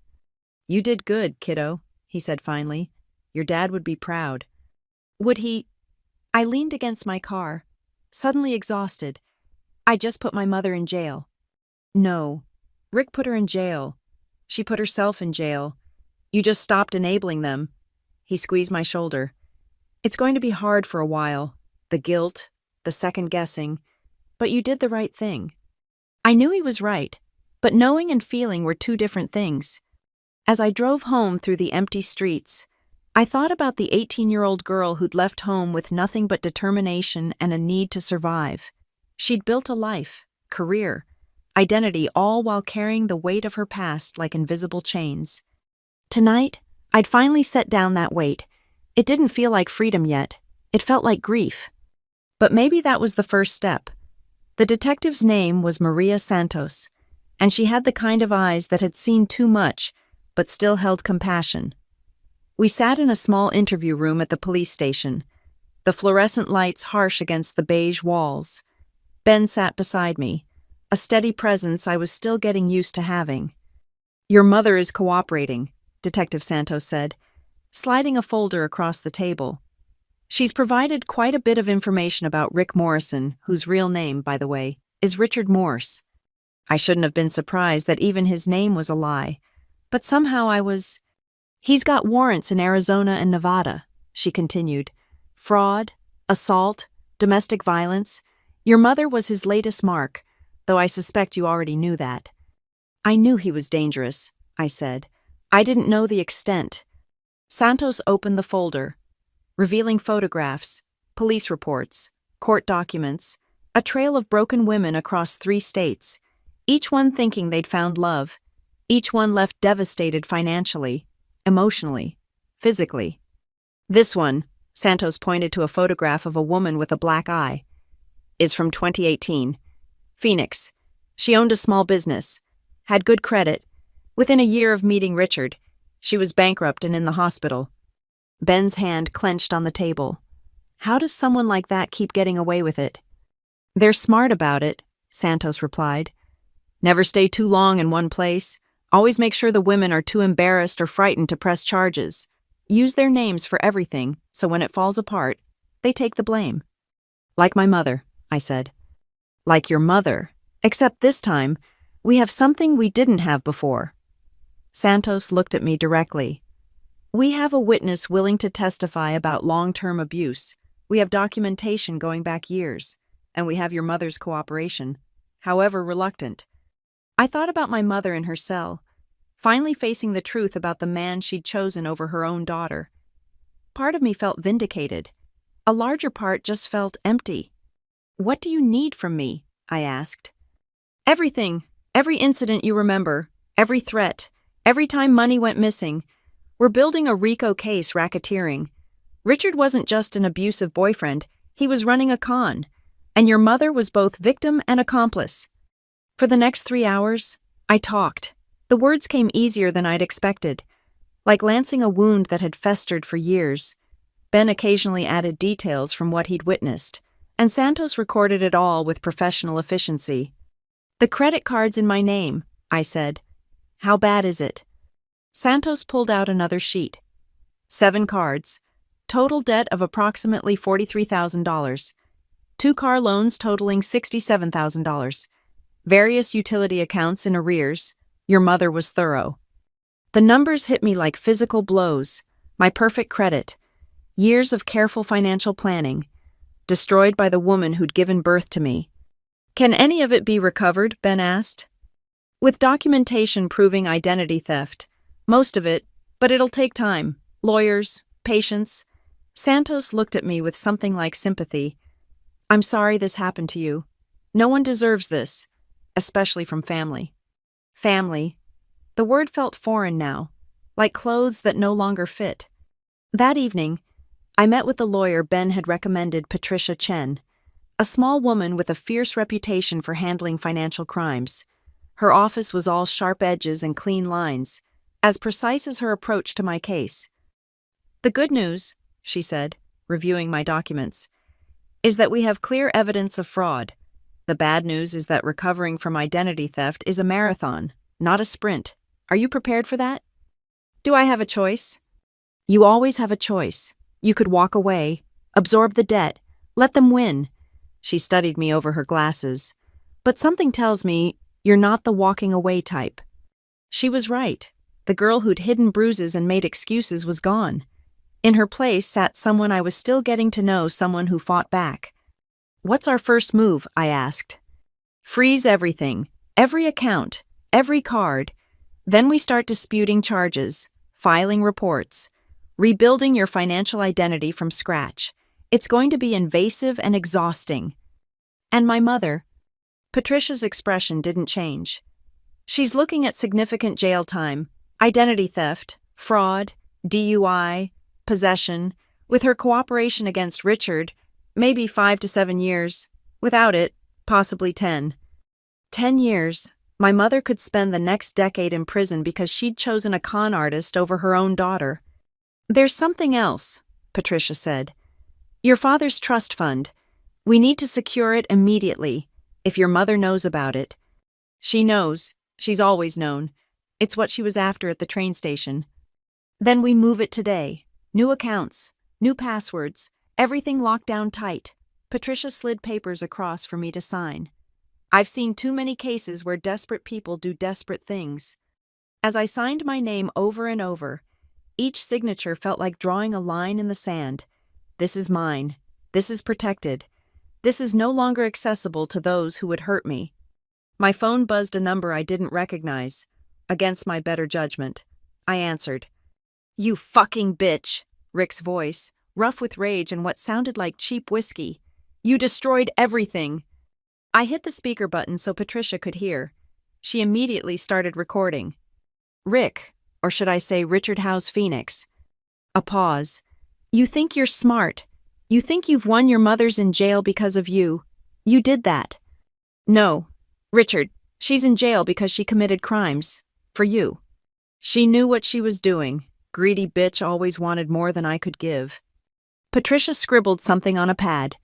You did good, kiddo, he said finally. Your dad would be proud. Would he? I leaned against my car, suddenly exhausted. I just put my mother in jail. No. Rick put her in jail. She put herself in jail. You just stopped enabling them. He squeezed my shoulder. It's going to be hard for a while. The guilt, the second guessing. But you did the right thing. I knew he was right, but knowing and feeling were two different things. As I drove home through the empty streets, I thought about the 18-year-old girl who'd left home with nothing but determination and a need to survive. She'd built a life, career, identity, all while carrying the weight of her past like invisible chains. Tonight, I'd finally set down that weight. It didn't feel like freedom yet. It felt like grief. But maybe that was the first step. The detective's name was Maria Santos, and she had the kind of eyes that had seen too much, but still held compassion. We sat in a small interview room at the police station, the fluorescent lights harsh against the beige walls. Ben sat beside me, a steady presence I was still getting used to having. Your mother is cooperating, Detective Santos said, sliding a folder across the table. She's provided quite a bit of information about Rick Morrison, whose real name, by the way, is Richard Morse. I shouldn't have been surprised that even his name was a lie, but somehow I was... He's got warrants in Arizona and Nevada, she continued. Fraud, assault, domestic violence. Your mother was his latest mark, though I suspect you already knew that. I knew he was dangerous, I said. I didn't know the extent. Santos opened the folder, revealing photographs, police reports, court documents, a trail of broken women across 3 states, each one thinking they'd found love, each one left devastated financially, emotionally, physically. This one, Santos pointed to a photograph of a woman with a black eye, is from 2018. Phoenix. She owned a small business, had good credit. Within a year of meeting Richard, she was bankrupt and in the hospital. Ben's hand clenched on the table. How does someone like that keep getting away with it? They're smart about it, Santos replied. Never stay too long in one place. Always make sure the women are too embarrassed or frightened to press charges. Use their names for everything, so when it falls apart, they take the blame. Like my mother, I said. Like your mother, except this time, we have something we didn't have before. Santos looked at me directly. We have a witness willing to testify about long-term abuse. We have documentation going back years, and we have your mother's cooperation, however reluctant. I thought about my mother in her cell, finally facing the truth about the man she'd chosen over her own daughter. Part of me felt vindicated. A larger part just felt empty. What do you need from me? I asked. Everything. Every incident you remember. Every threat. Every time money went missing. We're building a RICO case racketeering. Richard wasn't just an abusive boyfriend. He was running a con. And your mother was both victim and accomplice. For the next 3 hours, I talked. The words came easier than I'd expected, like lancing a wound that had festered for years. Ben occasionally added details from what he'd witnessed, and Santos recorded it all with professional efficiency. The credit card's in my name, I said. How bad is it? Santos pulled out another sheet. 7 cards. Total debt of approximately $43,000. 2 car loans totaling $67,000. Various utility accounts in arrears. Your mother was thorough. The numbers hit me like physical blows. My perfect credit. Years of careful financial planning. Destroyed by the woman who'd given birth to me. Can any of it be recovered? Ben asked. With documentation proving identity theft. Most of it, but it'll take time. Lawyers, patience. Santos looked at me with something like sympathy. I'm sorry this happened to you. No one deserves this. Especially from family. Family. The word felt foreign now, like clothes that no longer fit. That evening, I met with the lawyer Ben had recommended, Patricia Chen, a small woman with a fierce reputation for handling financial crimes. Her office was all sharp edges and clean lines, as precise as her approach to my case. The good news, she said, reviewing my documents, is that we have clear evidence of fraud. The bad news is that recovering from identity theft is a marathon, not a sprint. Are you prepared for that? Do I have a choice? You always have a choice. You could walk away, absorb the debt, let them win. She studied me over her glasses. But something tells me you're not the walking away type. She was right. The girl who'd hidden bruises and made excuses was gone. In her place sat someone I was still getting to know, someone who fought back. What's our first move? I asked. Freeze everything, every account, every card. Then we start disputing charges, filing reports, rebuilding your financial identity from scratch. It's going to be invasive and exhausting. And my mother? Patricia's expression didn't change. She's looking at significant jail time, identity theft, fraud, DUI, possession. With her cooperation against Richard, maybe 5 to 7 years. Without it, possibly 10. 10 years. My mother could spend the next decade in prison because she'd chosen a con artist over her own daughter. There's something else, Patricia said. Your father's trust fund. We need to secure it immediately, if your mother knows about it. She knows. She's always known. It's what she was after at the train station. Then we move it today. New accounts, new passwords, everything locked down tight. Patricia slid papers across for me to sign. I've seen too many cases where desperate people do desperate things. As I signed my name over and over, each signature felt like drawing a line in the sand. This is mine. This is protected. This is no longer accessible to those who would hurt me. My phone buzzed a number I didn't recognize. Against my better judgment, I answered. You fucking bitch, Rick's voice, rough with rage and what sounded like cheap whiskey. You destroyed everything. I hit the speaker button so Patricia could hear. She immediately started recording. Rick, or should I say Richard Howe's Phoenix. A pause. You think you're smart. You think you've won your mother's in jail because of you. You did that. No, Richard, she's in jail because she committed crimes. For you. She knew what she was doing. Greedy bitch always wanted more than I could give. Patricia scribbled something on a pad.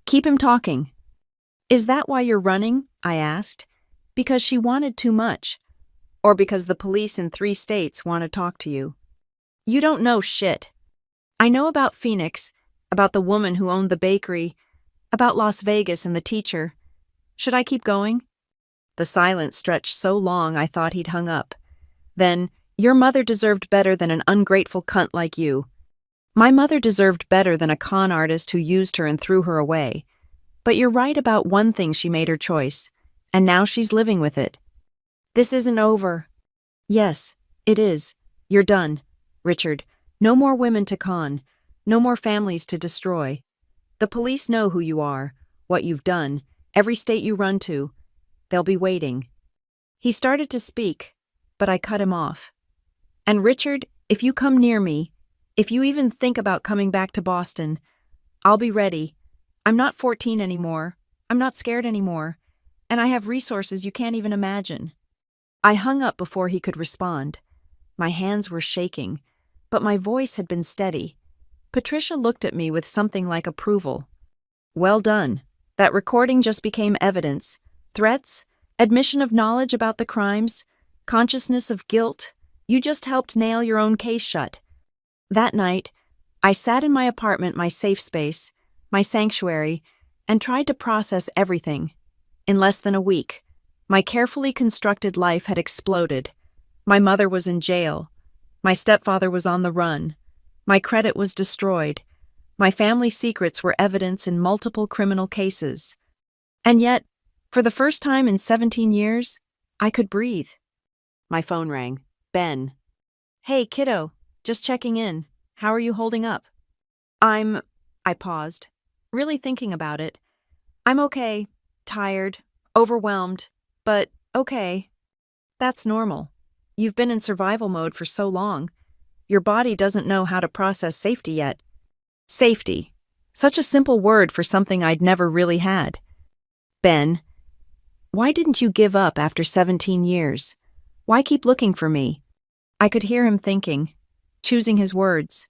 Keep him talking. Is that why you're running? I asked. Because she wanted too much. Or because the police in 3 states want to talk to you. You don't know shit. I know about Phoenix, about the woman who owned the bakery, about Las Vegas and the teacher. Should I keep going? The silence stretched so long I thought he'd hung up. Then, your mother deserved better than an ungrateful cunt like you. My mother deserved better than a con artist who used her and threw her away. But you're right about one thing, she made her choice, and now she's living with it. This isn't over. Yes, it is. You're done, Richard. No more women to con. No more families to destroy. The police know who you are, what you've done, every state you run to. They'll be waiting. He started to speak, but I cut him off. And Richard, if you come near me, if you even think about coming back to Boston, I'll be ready. I'm not 14 anymore. I'm not scared anymore. And I have resources you can't even imagine. I hung up before he could respond. My hands were shaking, but my voice had been steady. Patricia looked at me with something like approval. Well done. That recording just became evidence. Threats, admission of knowledge about the crimes, consciousness of guilt. You just helped nail your own case shut. That night, I sat in my apartment, my safe space, my sanctuary, and tried to process everything. In less than a week, my carefully constructed life had exploded. My mother was in jail. My stepfather was on the run. My credit was destroyed. My family secrets were evidence in multiple criminal cases. And yet, for the first time in 17 years, I could breathe. My phone rang. Ben. Hey, kiddo. Just checking in. How are you holding up? I paused, really thinking about it. I'm okay. Tired. Overwhelmed. But okay. That's normal. You've been in survival mode for so long. Your body doesn't know how to process safety yet. Safety. Such a simple word for something I'd never really had. Ben. Why didn't you give up after 17 years? Why keep looking for me? I could hear him thinking, choosing his words.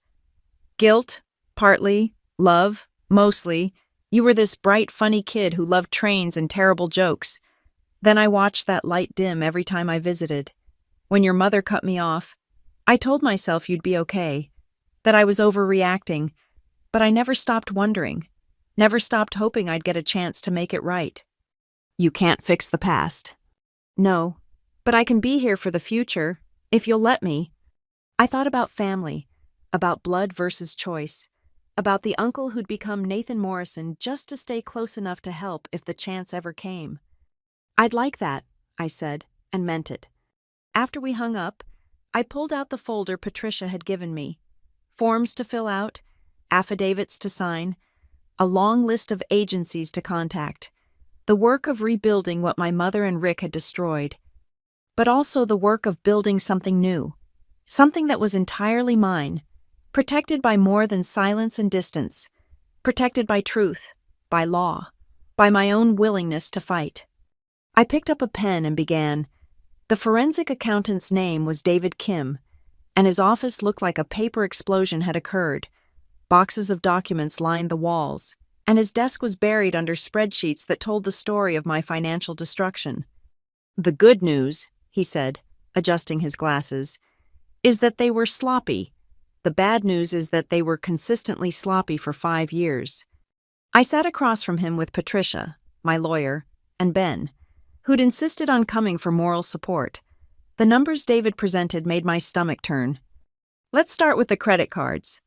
Guilt, partly. Love, mostly. You were this bright, funny kid who loved trains and terrible jokes. Then I watched that light dim every time I visited. When your mother cut me off, I told myself you'd be okay, that I was overreacting, but I never stopped wondering, never stopped hoping I'd get a chance to make it right. You can't fix the past. No, but I can be here for the future, if you'll let me. I thought about family, about blood versus choice, about the uncle who'd become Nathan Morrison just to stay close enough to help if the chance ever came. I'd like that, I said, and meant it. After we hung up, I pulled out the folder Patricia had given me. Forms to fill out, affidavits to sign, a long list of agencies to contact, the work of rebuilding what my mother and Rick had destroyed, but also the work of building something new, something that was entirely mine, protected by more than silence and distance, protected by truth, by law, by my own willingness to fight. I picked up a pen and began. The forensic accountant's name was David Kim, and his office looked like a paper explosion had occurred. Boxes of documents lined the walls, and his desk was buried under spreadsheets that told the story of my financial destruction. The good news, he said, adjusting his glasses, is that they were sloppy. The bad news is that they were consistently sloppy for 5 years. I sat across from him with Patricia, my lawyer, and Ben, who'd insisted on coming for moral support. The numbers David presented made my stomach turn. Let's start with the credit cards.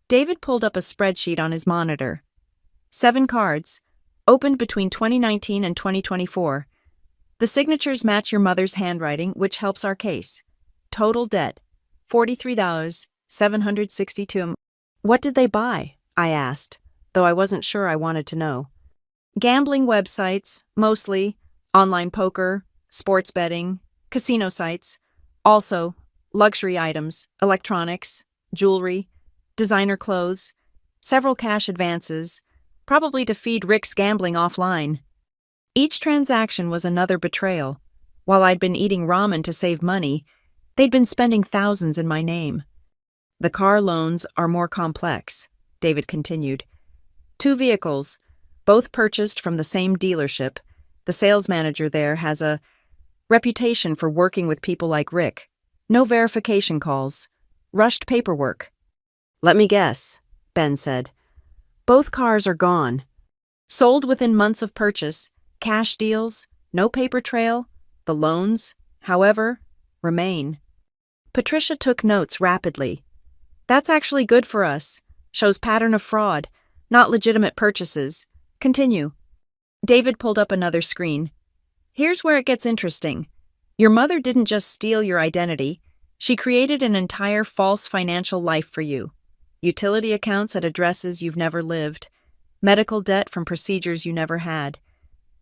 David pulled up a spreadsheet on his monitor. 7 cards, opened between 2019 and 2024. The signatures match your mother's handwriting, which helps our case. Total debt, $43,762. What did they buy? I asked, though I wasn't sure I wanted to know. Gambling websites, mostly, online poker, sports betting, casino sites, also luxury items, electronics, jewelry, designer clothes, several cash advances, probably to feed Rick's gambling offline. Each transaction was another betrayal. While I'd been eating ramen to save money, they'd been spending thousands in my name. The car loans are more complex, David continued. 2 vehicles, both purchased from the same dealership. The sales manager there has a reputation for working with people like Rick. No verification calls. Rushed paperwork. Let me guess, Ben said. Both cars are gone. Sold within months of purchase. Cash deals. No paper trail. The loans, however, remain. Patricia took notes rapidly. That's actually good for us. Shows pattern of fraud, not legitimate purchases. Continue. David pulled up another screen. Here's where it gets interesting. Your mother didn't just steal your identity. She created an entire false financial life for you. Utility accounts at addresses you've never lived. Medical debt from procedures you never had.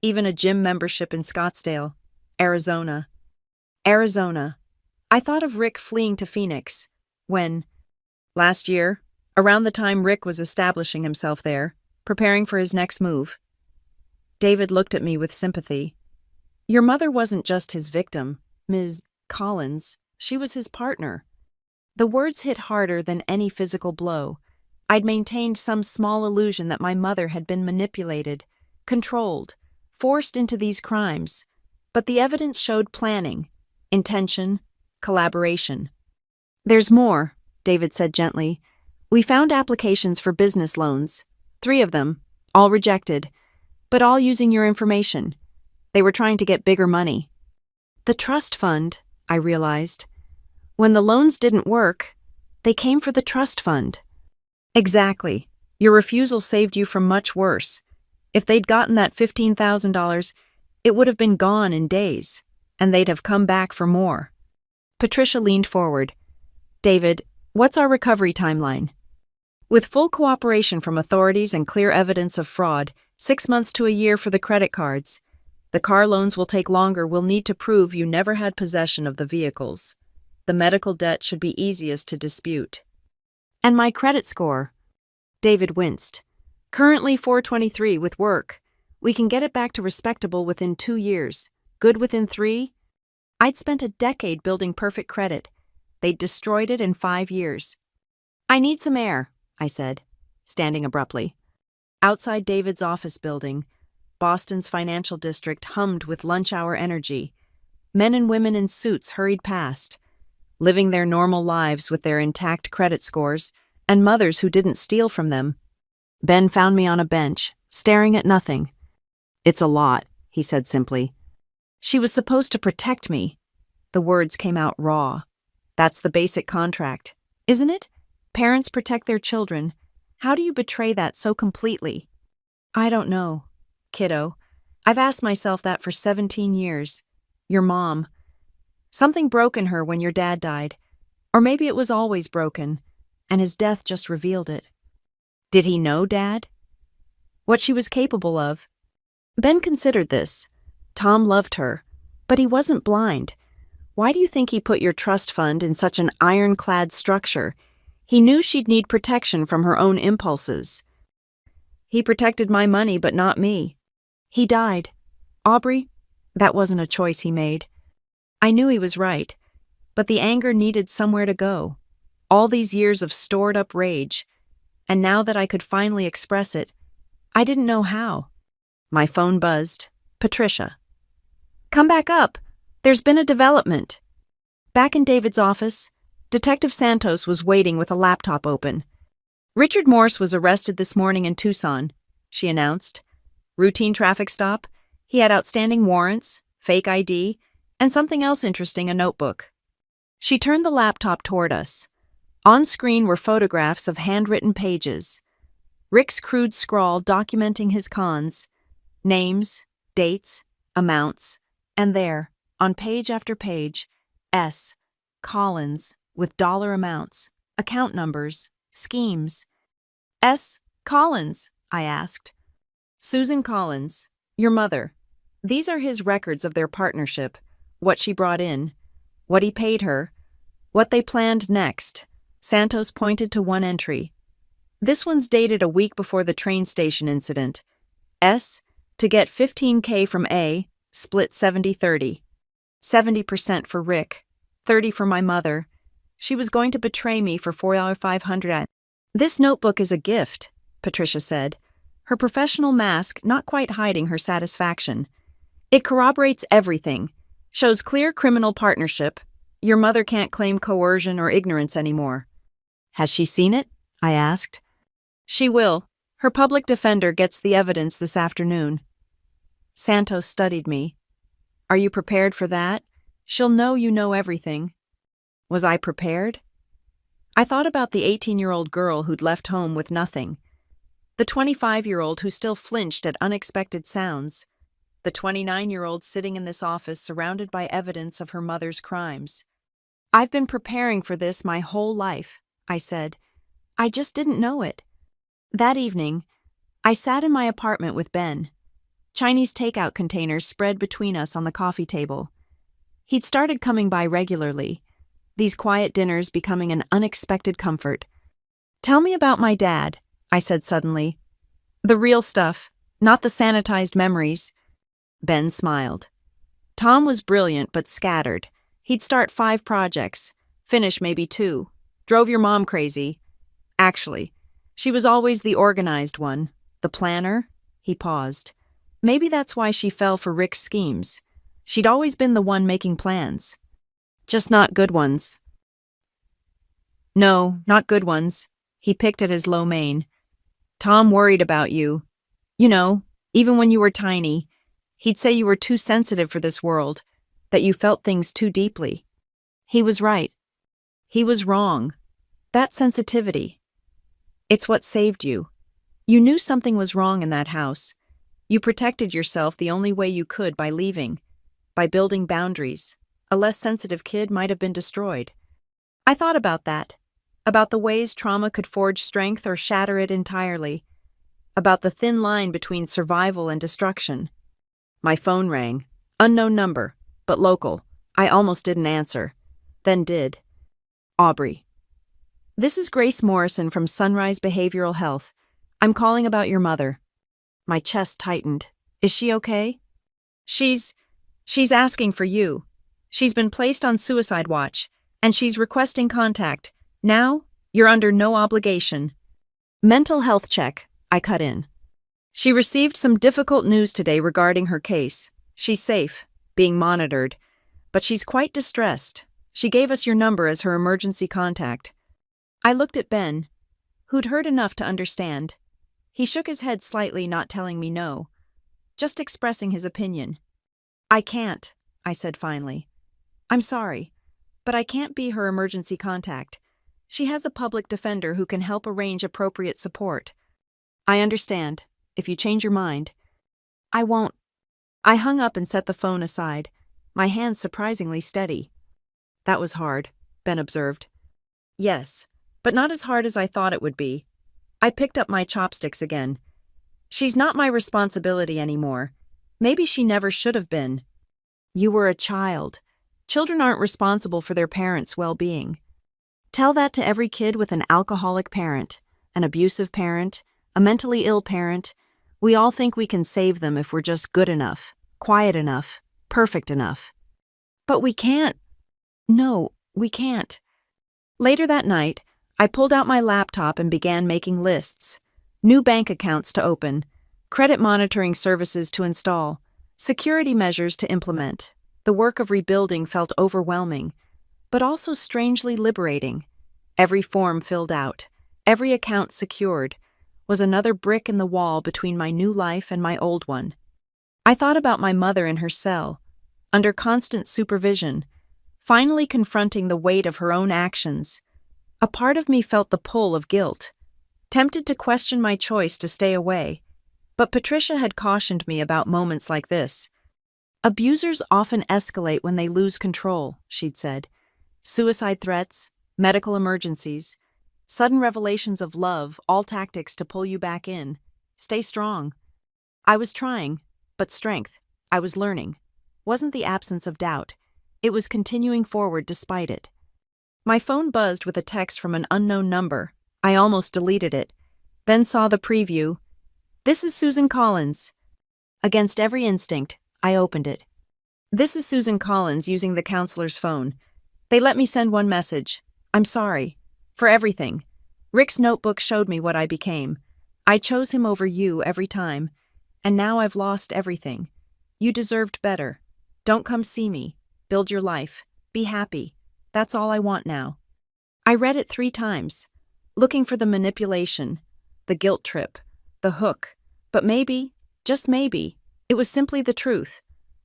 Even a gym membership in Scottsdale, Arizona. Arizona. I thought of Rick fleeing to Phoenix. When? Last year, around the time Rick was establishing himself there, preparing for his next move. David looked at me with sympathy. Your mother wasn't just his victim, Ms. Collins. She was his partner. The words hit harder than any physical blow. I'd maintained some small illusion that my mother had been manipulated, controlled, forced into these crimes. But the evidence showed planning, intention, collaboration. There's more, David said gently. We found applications for business loans. 3 of them, all rejected. But all using your information. They were trying to get bigger money. The trust fund, I realized. When the loans didn't work, they came for the trust fund. Exactly. Your refusal saved you from much worse. If they'd gotten that $15,000, it would have been gone in days, and they'd have come back for more. Patricia leaned forward. David, what's our recovery timeline? With full cooperation from authorities and clear evidence of fraud, 6 months to a year for the credit cards. The car loans will take longer. We'll need to prove you never had possession of the vehicles. The medical debt should be easiest to dispute. And my credit score? David winced. Currently 423 with work. We can get it back to respectable within 2 years. Good within 3? I'd spent a decade building perfect credit. They'd destroyed it in 5 years. I need some air, I said, standing abruptly. Outside David's office building, Boston's financial district hummed with lunch hour energy. Men and women in suits hurried past. living their normal lives with their intact credit scores, and mothers who didn't steal from them. Ben found me on a bench, staring at nothing. "It's a lot," he said simply. "She was supposed to protect me." The words came out raw. "That's the basic contract, isn't it? Parents protect their children. How do you betray that so completely?" "I don't know, kiddo. I've asked myself that for 17 years. Your mom. Something broke in her when your dad died. Or maybe it was always broken, and his death just revealed it." "Did he know, Dad? What she was capable of?" Ben considered this. Tom loved her, but he wasn't blind. "Why do you think he put your trust fund in such an ironclad structure? He knew she'd need protection from her own impulses." "He protected my money, but not me. He died. Aubrey, that wasn't a choice he made. I knew he was right, but the anger needed somewhere to go. All these years of stored-up rage, and now that I could finally express it, I didn't know how." My phone buzzed. Patricia. "Come back up. There's been a development." Back in David's office, Detective Santos was waiting with a laptop open. "Richard Morse was arrested this morning in Tucson," she announced. "Routine traffic stop. He had outstanding warrants, fake ID, and something else interesting, a notebook." She turned the laptop toward us. On screen were photographs of handwritten pages. Rick's crude scrawl documenting his cons, names, dates, amounts, and there, on page after page, S. Collins, with dollar amounts, account numbers, schemes. "S. Collins?" I asked. "Susan Collins, your mother. These are his records of their partnership, what she brought in, what he paid her, what they planned next." Santos pointed to one entry. "This one's dated a week before the train station incident. S. To get $15K from A, split 70-30. 70% for Rick, 30 for my mother. She was going to betray me for $4,500. "This notebook is a gift," Patricia said, her professional mask not quite hiding her satisfaction. "It corroborates everything, shows clear criminal partnership. Your mother can't claim coercion or ignorance anymore." "Has she seen it?" I asked. "She will. Her public defender gets the evidence this afternoon." Santos studied me. "Are you prepared for that? She'll know you know everything." Was I prepared? I thought about the 18-year-old girl who'd left home with nothing, the 25-year-old who still flinched at unexpected sounds, the 29-year-old sitting in this office surrounded by evidence of her mother's crimes. "I've been preparing for this my whole life," I said. "I just didn't know it." That evening, I sat in my apartment with Ben. Chinese takeout containers spread between us on the coffee table. He'd started coming by regularly, these quiet dinners becoming an unexpected comfort. "Tell me about my dad," I said suddenly. "The real stuff, not the sanitized memories." Ben smiled. "Tom was brilliant but scattered. He'd start 5 projects, finish maybe 2. Drove your mom crazy. Actually, she was always the organized one, the planner." He paused. "Maybe that's why she fell for Rick's schemes. She'd always been the one making plans. Just not good ones." "No, not good ones." He picked at his low mane. "Tom worried about you. You know, even when you were tiny. He'd say you were too sensitive for this world, that you felt things too deeply." He was right. He was wrong. That sensitivity. It's what saved you. You knew something was wrong in that house. You protected yourself the only way you could by leaving, by building boundaries. A less sensitive kid might have been destroyed. I thought about that, about the ways trauma could forge strength or shatter it entirely, about the thin line between survival and destruction. My phone rang. Unknown number, but local. I almost didn't answer. Then did. "Aubrey. This is Grace Morrison from Sunrise Behavioral Health. I'm calling about your mother." My chest tightened. "Is she okay?" She's asking for you. She's been placed on suicide watch, and she's requesting contact. Now, you're under no obligation." "Mental health check," I cut in. "She received some difficult news today regarding her case. She's safe, being monitored, but she's quite distressed. She gave us your number as her emergency contact." I looked at Ben, who'd heard enough to understand. He shook his head slightly, not telling me no, just expressing his opinion. "I can't," I said finally. "I'm sorry, but I can't be her emergency contact. She has a public defender who can help arrange appropriate support." "I understand. If you change your mind." "I won't." I hung up and set the phone aside, my hands surprisingly steady. "That was hard," Ben observed. "Yes, but not as hard as I thought it would be." I picked up my chopsticks again. "She's not my responsibility anymore. Maybe she never should have been." "You were a child. Children aren't responsible for their parents' well-being." Tell that to every kid with an alcoholic parent, an abusive parent, a mentally ill parent. We all think we can save them if we're just good enough, quiet enough, perfect enough. But we can't. No, we can't. Later that night, I pulled out my laptop and began making lists. New bank accounts to open, credit monitoring services to install, security measures to implement. The work of rebuilding felt overwhelming, but also strangely liberating. Every form filled out, every account secured, was another brick in the wall between my new life and my old one. I thought about my mother in her cell, under constant supervision, finally confronting the weight of her own actions. A part of me felt the pull of guilt, tempted to question my choice to stay away. But Patricia had cautioned me about moments like this. "Abusers often escalate when they lose control," she'd said. "Suicide threats, medical emergencies, sudden revelations of love, all tactics to pull you back in. Stay strong." I was trying, but strength, I was learning, wasn't the absence of doubt. It was continuing forward despite it. My phone buzzed with a text from an unknown number. I almost deleted it, then saw the preview. "This is Susan Collins." Against every instinct, I opened it. "This is Susan Collins using the counselor's phone. They let me send one message. I'm sorry. For everything. Rick's notebook showed me what I became. I chose him over you every time. And now I've lost everything. You deserved better. Don't come see me. Build your life. Be happy. That's all I want now." I read it 3 times, looking for the manipulation, the guilt trip, the hook. But maybe, just maybe, it was simply the truth.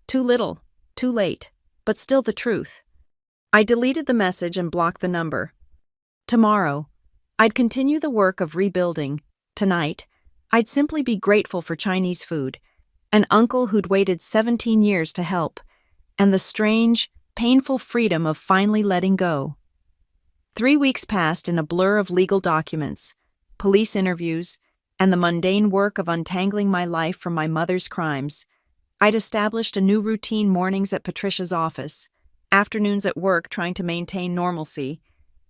Too little, too late, but still the truth. I deleted the message and blocked the number. Tomorrow, I'd continue the work of rebuilding. Tonight, I'd simply be grateful for Chinese food, an uncle who'd waited 17 years to help, and the strange, painful freedom of finally letting go. 3 weeks passed in a blur of legal documents, police interviews, and the mundane work of untangling my life from my mother's crimes. I'd established a new routine: mornings at Patricia's office, afternoons at work trying to maintain normalcy,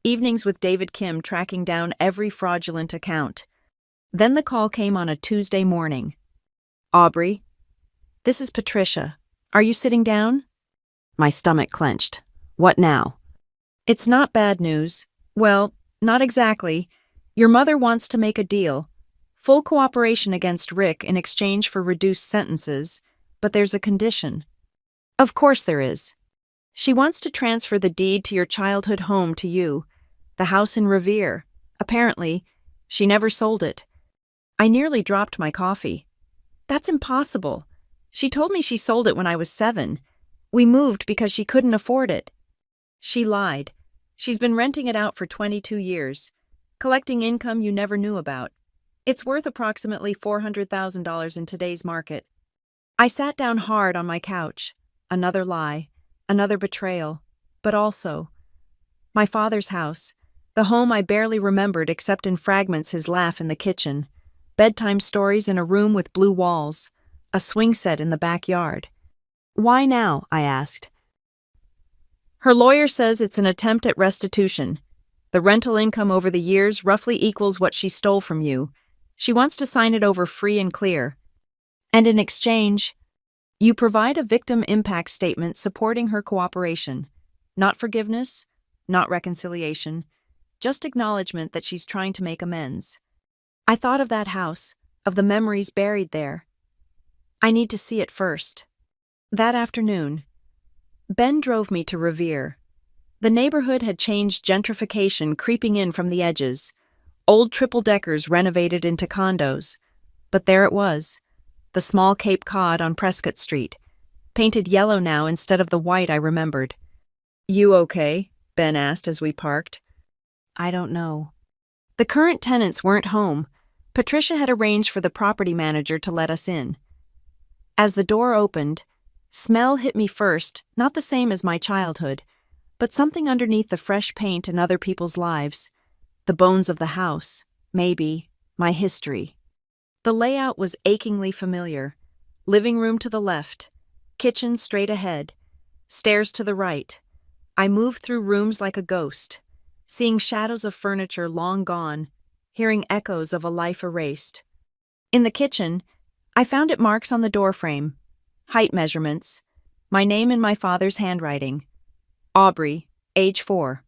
evenings with David Kim tracking down every fraudulent account. Then the call came on a Tuesday morning. "Aubrey, this is Patricia. Are you sitting down?" My stomach clenched. "What now?" "It's not bad news. Well, not exactly. Your mother wants to make a deal. Full cooperation against Rick in exchange for reduced sentences, but there's a condition." "Of course there is." "She wants to transfer the deed to your childhood home to you, the house in Revere. Apparently, she never sold it." I nearly dropped my coffee. "That's impossible. She told me she sold it when I was 7. We moved because she couldn't afford it." "She lied. She's been renting it out for 22 years, collecting income you never knew about. It's worth approximately $400,000 in today's market." I sat down hard on my couch. Another lie, another betrayal, but also my father's house, the home I barely remembered except in fragments: his laugh in the kitchen, bedtime stories in a room with blue walls, a swing set in the backyard. "Why now?" I asked. "Her lawyer says it's an attempt at restitution. The rental income over the years roughly equals what she stole from you. She wants to sign it over free and clear. And in exchange, you provide a victim impact statement supporting her cooperation. Not forgiveness, not reconciliation, just acknowledgement that she's trying to make amends." I thought of that house, of the memories buried there. I need to see it first. That afternoon, Ben drove me to Revere. The neighborhood had changed, gentrification creeping in from the edges. Old triple-deckers renovated into condos. But there it was, the small Cape Cod on Prescott Street, painted yellow now instead of the white I remembered. "You okay?" Ben asked as we parked. "I don't know." The current tenants weren't home. Patricia had arranged for the property manager to let us in. As the door opened, smell hit me first, not the same as my childhood, but something underneath the fresh paint in other people's lives. The bones of the house, maybe, my history. The layout was achingly familiar. Living room to the left, kitchen straight ahead, stairs to the right. I moved through rooms like a ghost, seeing shadows of furniture long gone, hearing echoes of a life erased. In the kitchen, I found it marks on the doorframe, height measurements, my name in my father's handwriting. Aubrey, age 4.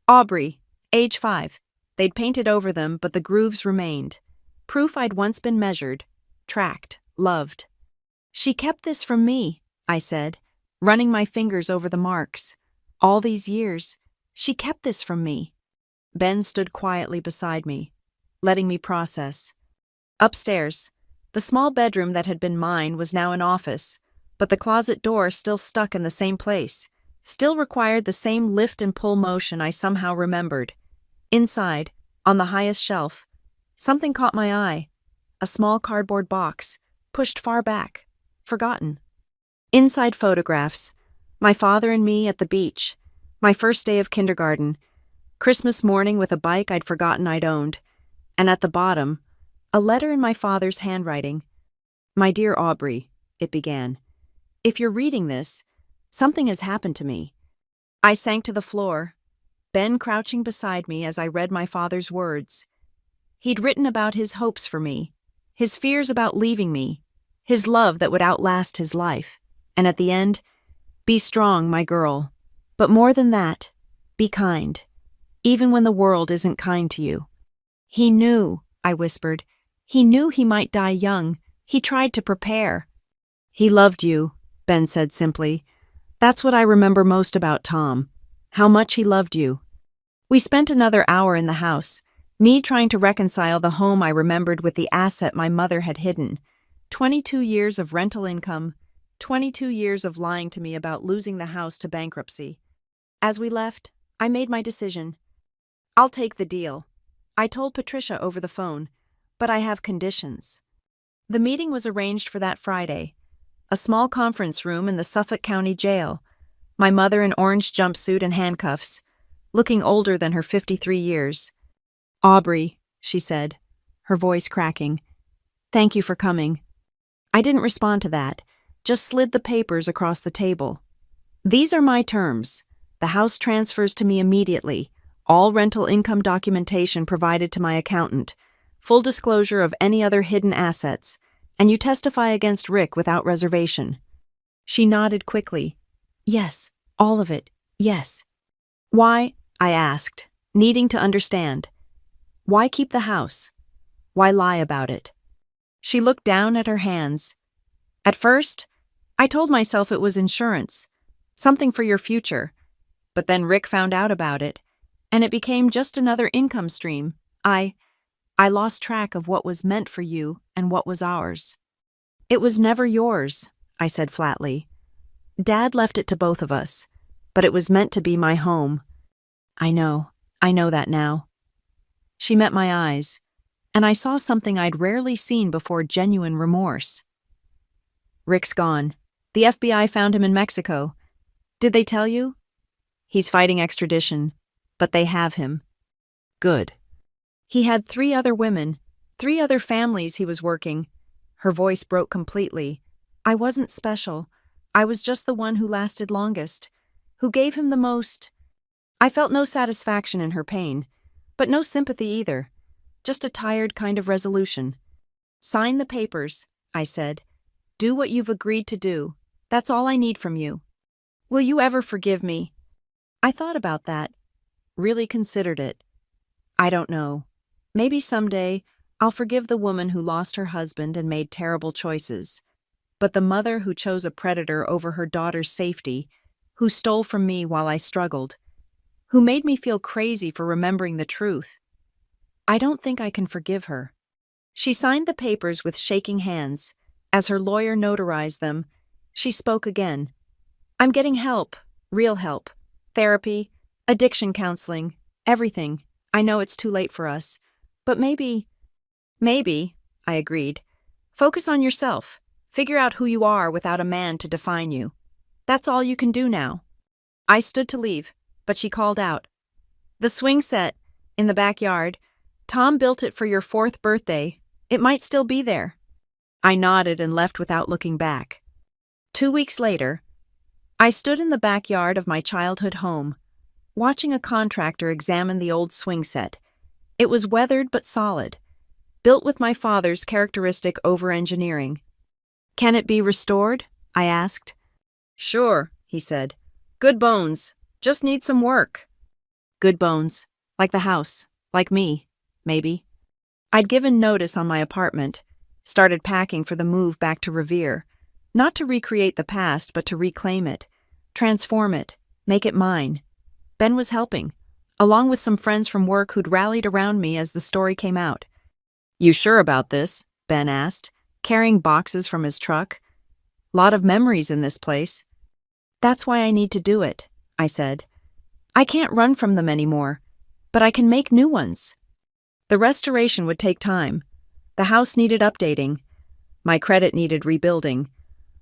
Aubrey, age 5. They'd painted over them, but the grooves remained. Proof I'd once been measured, tracked, loved. "She kept this from me," I said, running my fingers over the marks. "All these years, she kept this from me." Ben stood quietly beside me, letting me process. Upstairs, the small bedroom that had been mine was now an office, but the closet door still stuck in the same place, still required the same lift and pull motion I somehow remembered. Inside, on the highest shelf, something caught my eye. A small cardboard box, pushed far back, forgotten. Inside photographs, my father and me at the beach, my first day of kindergarten, Christmas morning with a bike I'd forgotten I'd owned, and at the bottom, a letter in my father's handwriting. "My dear Aubrey," it began, "if you're reading this, something has happened to me." I sank to the floor, Ben crouching beside me as I read my father's words. He'd written about his hopes for me, his fears about leaving me, his love that would outlast his life, and at the end, "Be strong, my girl. But more than that, be kind, even when the world isn't kind to you." "He knew," I whispered. "He knew he might die young. He tried to prepare." "He loved you," Ben said simply. "That's what I remember most about Tom, how much he loved you." We spent another hour in the house, me trying to reconcile the home I remembered with the asset my mother had hidden. 22 years of rental income, 22 years of lying to me about losing the house to bankruptcy. As we left, I made my decision. "I'll take the deal," I told Patricia over the phone, "but I have conditions." The meeting was arranged for that Friday. A small conference room in the Suffolk County Jail. My mother in orange jumpsuit and handcuffs, looking older than her 53 years. "Aubrey," she said, her voice cracking. "Thank you for coming." I didn't respond to that, just slid the papers across the table. "These are my terms. The house transfers to me immediately, all rental income documentation provided to my accountant, full disclosure of any other hidden assets, and you testify against Rick without reservation." She nodded quickly. "Yes, all of it, yes." "Why?" I asked, needing to understand. "Why keep the house? Why lie about it?" She looked down at her hands. "At first, I told myself it was insurance, something for your future. But then Rick found out about it, and it became just another income stream. I lost track of what was meant for you and what was ours." "It was never yours," I said flatly. "Dad left it to both of us, but it was meant to be my home." I know that now." She met my eyes, and I saw something I'd rarely seen before: genuine remorse. "Rick's gone. The FBI found him in Mexico. Did they tell you? He's fighting extradition, but they have him." "Good." "He had 3 other women, 3 other families he was working." Her voice broke completely. "I wasn't special. I was just the one who lasted longest, who gave him the most." I felt no satisfaction in her pain, but no sympathy either, just a tired kind of resolution. "Sign the papers," I said. "Do what you've agreed to do. That's all I need from you. Will you ever forgive me?" I thought about that, really considered it. I don't know. Maybe someday I'll forgive the woman who lost her husband and made terrible choices. But the mother who chose a predator over her daughter's safety, who stole from me while I struggled, who made me feel crazy for remembering the truth. I don't think I can forgive her. She signed the papers with shaking hands. As her lawyer notarized them, she spoke again. I'm getting help, real help, therapy, addiction counseling, everything. I know it's too late for us, but maybe, I agreed. Focus on yourself. Figure out who you are without a man to define you. That's all you can do now. I stood to leave, but she called out. The swing set, in the backyard. Tom built it for your 4th birthday. It might still be there. I nodded and left without looking back. 2 weeks later, I stood in the backyard of my childhood home, watching a contractor examine the old swing set. It was weathered but solid, built with my father's characteristic over-engineering. Can it be restored? I asked. Sure, he said. Good bones. Just need some work. Good bones. Like the house. Like me. Maybe. I'd given notice on my apartment, started packing for the move back to Revere, not to recreate the past but to reclaim it, transform it, make it mine. Ben was helping, along with some friends from work who'd rallied around me as the story came out. You sure about this? Ben asked, carrying boxes from his truck. Lot of memories in this place. That's why I need to do it, I said. I can't run from them anymore, but I can make new ones. The restoration would take time. The house needed updating. My credit needed rebuilding.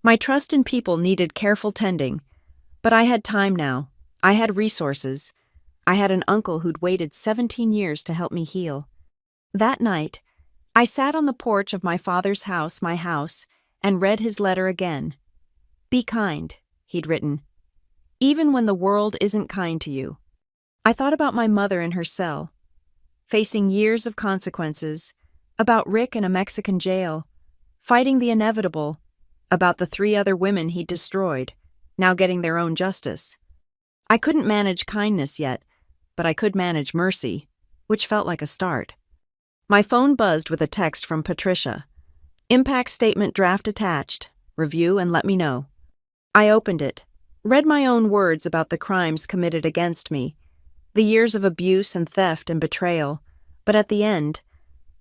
My trust in people needed careful tending. But I had time now. I had resources. I had an uncle who'd waited 17 years to help me heal. That night, I sat on the porch of my father's house, my house, and read his letter again. Be kind, he'd written. Even when the world isn't kind to you. I thought about my mother in her cell, facing years of consequences, about Rick in a Mexican jail, fighting the inevitable, about the 3 other women he'd destroyed, now getting their own justice. I couldn't manage kindness yet, but I could manage mercy, which felt like a start. My phone buzzed with a text from Patricia. Impact statement draft attached. Review and let me know. I opened it, read my own words about the crimes committed against me, the years of abuse and theft and betrayal, but at the end,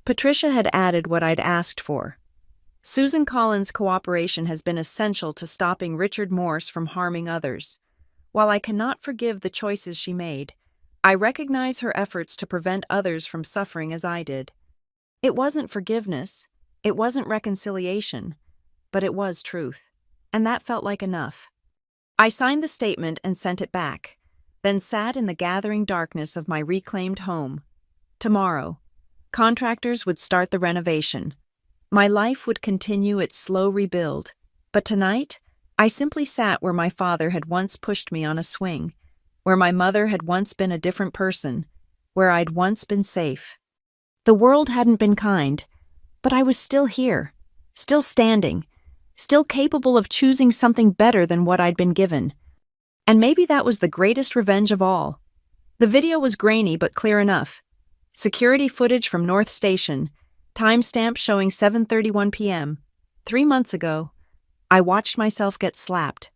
Patricia had added what I'd asked for. Susan Collins' cooperation has been essential to stopping Richard Morse from harming others. While I cannot forgive the choices she made, I recognize her efforts to prevent others from suffering as I did. It wasn't forgiveness, it wasn't reconciliation, but it was truth, and that felt like enough. I signed the statement and sent it back, then sat in the gathering darkness of my reclaimed home. Tomorrow, contractors would start the renovation. My life would continue its slow rebuild, but tonight, I simply sat where my father had once pushed me on a swing, where my mother had once been a different person, where I'd once been safe. The world hadn't been kind, but I was still here, still standing, still capable of choosing something better than what I'd been given. And maybe that was the greatest revenge of all. The video was grainy but clear enough. Security footage from North Station, timestamp showing 7:31 p.m. 3 months ago. I watched myself get slapped,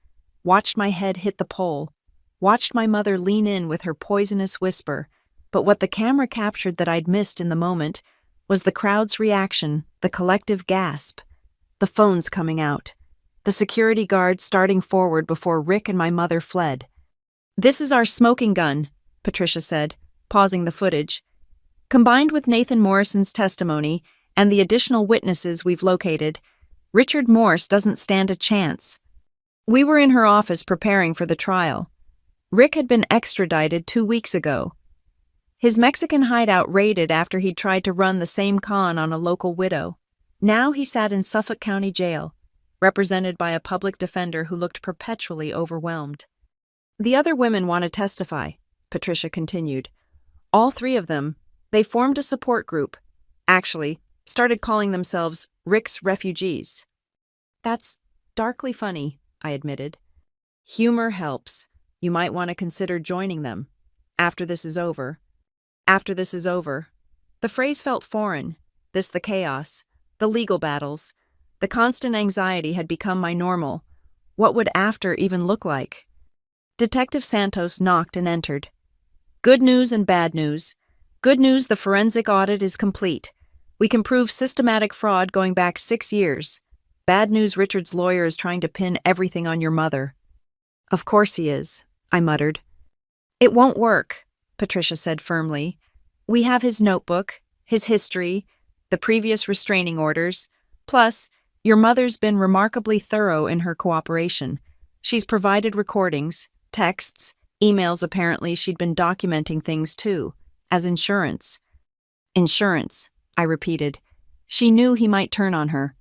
watched my head hit the pole, watched my mother lean in with her poisonous whisper, but what the camera captured that I'd missed in the moment was the crowd's reaction, the collective gasp, the phones coming out, the security guard starting forward before Rick and my mother fled. This is our smoking gun, Patricia said, pausing the footage. Combined with Nathan Morrison's testimony and the additional witnesses we've located, Richard Morse doesn't stand a chance. We were in her office preparing for the trial. Rick had been extradited 2 weeks ago. His Mexican hideout raided after he'd tried to run the same con on a local widow. Now he sat in Suffolk County Jail, represented by a public defender who looked perpetually overwhelmed. The other women want to testify, Patricia continued. All 3 of them. They formed a support group. Actually, started calling themselves Rick's Refugees. That's darkly funny, I admitted. Humor helps. You might want to consider joining them. After this is over. After this is over. The phrase felt foreign. The chaos, the legal battles, the constant anxiety had become my normal. What would after even look like? Detective Santos knocked and entered. Good news and bad news. Good news, the forensic audit is complete. We can prove systematic fraud going back 6 years. Bad news, Richard's lawyer is trying to pin everything on your mother. Of course he is, I muttered. It won't work, Patricia said firmly. We have his notebook, his history, the previous restraining orders. Plus, your mother's been remarkably thorough in her cooperation. She's provided recordings, texts, emails. Apparently she'd been documenting things too, as insurance. Insurance, I repeated. She knew he might turn on her.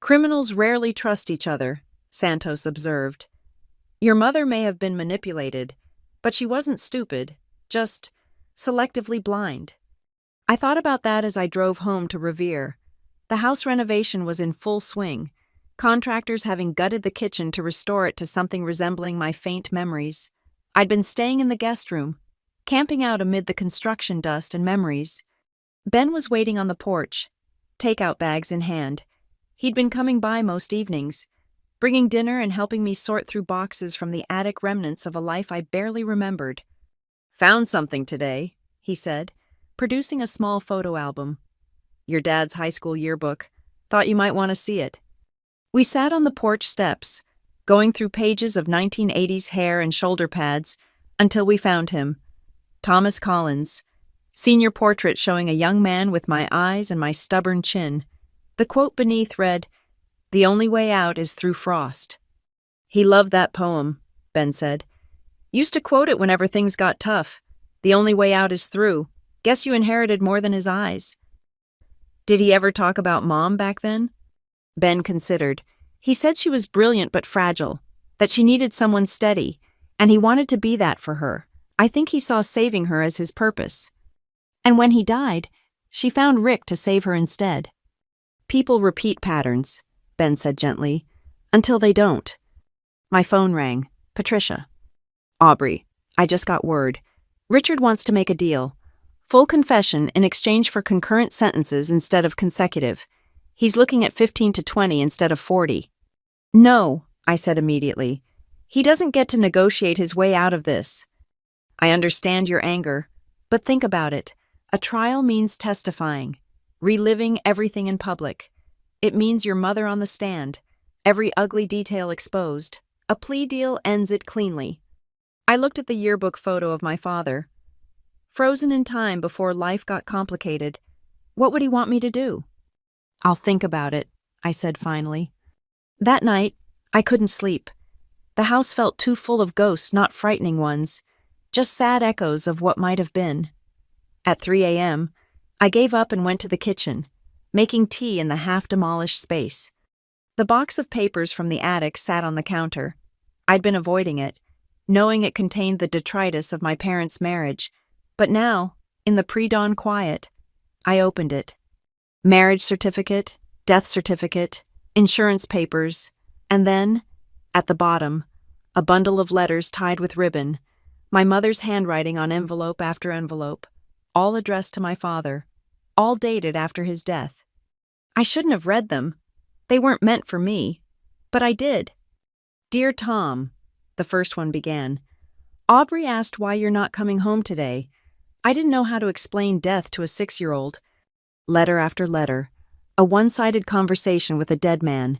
Criminals rarely trust each other, Santos observed. Your mother may have been manipulated, but she wasn't stupid, just selectively blind. I thought about that as I drove home to Revere. The house renovation was in full swing, contractors having gutted the kitchen to restore it to something resembling my faint memories. I'd been staying in the guest room, camping out amid the construction dust and memories. Ben was waiting on the porch, takeout bags in hand. He'd been coming by most evenings, bringing dinner and helping me sort through boxes from the attic remnants of a life I barely remembered. Found something today, he said, producing a small photo album. Your dad's high school yearbook. Thought you might want to see it. We sat on the porch steps, going through pages of 1980s hair and shoulder pads, until we found him. Thomas Collins. Senior portrait showing a young man with my eyes and my stubborn chin. The quote beneath read, "The only way out is through frost." He loved that poem, Ben said. Used to quote it whenever things got tough. The only way out is through. Guess you inherited more than his eyes. Did he ever talk about Mom back then? Ben considered. He said she was brilliant but fragile, that she needed someone steady, and he wanted to be that for her. I think he saw saving her as his purpose. And when he died, she found Rick to save her instead. People repeat patterns, Ben said gently, until they don't. My phone rang. Patricia. Aubrey, I just got word. Richard wants to make a deal. Full confession in exchange for concurrent sentences instead of consecutive. He's looking at 15 to 20 instead of 40. No, I said immediately. He doesn't get to negotiate his way out of this. I understand your anger, but think about it. A trial means testifying, reliving everything in public. It means your mother on the stand, every ugly detail exposed. A plea deal ends it cleanly. I looked at the yearbook photo of my father. Frozen in time before life got complicated. What would he want me to do? I'll think about it, I said finally. That night, I couldn't sleep. The house felt too full of ghosts, not frightening ones, just sad echoes of what might have been. At 3 a.m., I gave up and went to the kitchen, making tea in the half-demolished space. The box of papers from the attic sat on the counter. I'd been avoiding it, knowing it contained the detritus of my parents' marriage, but now, in the pre-dawn quiet, I opened it. Marriage certificate, death certificate, insurance papers, and then, at the bottom, a bundle of letters tied with ribbon, my mother's handwriting on envelope after envelope, all addressed to my father, all dated after his death. I shouldn't have read them. They weren't meant for me, but I did. Dear Tom, the first one began. Aubrey asked why you're not coming home today. I didn't know how to explain death to a 6-year-old. Letter after letter, a one-sided conversation with a dead man.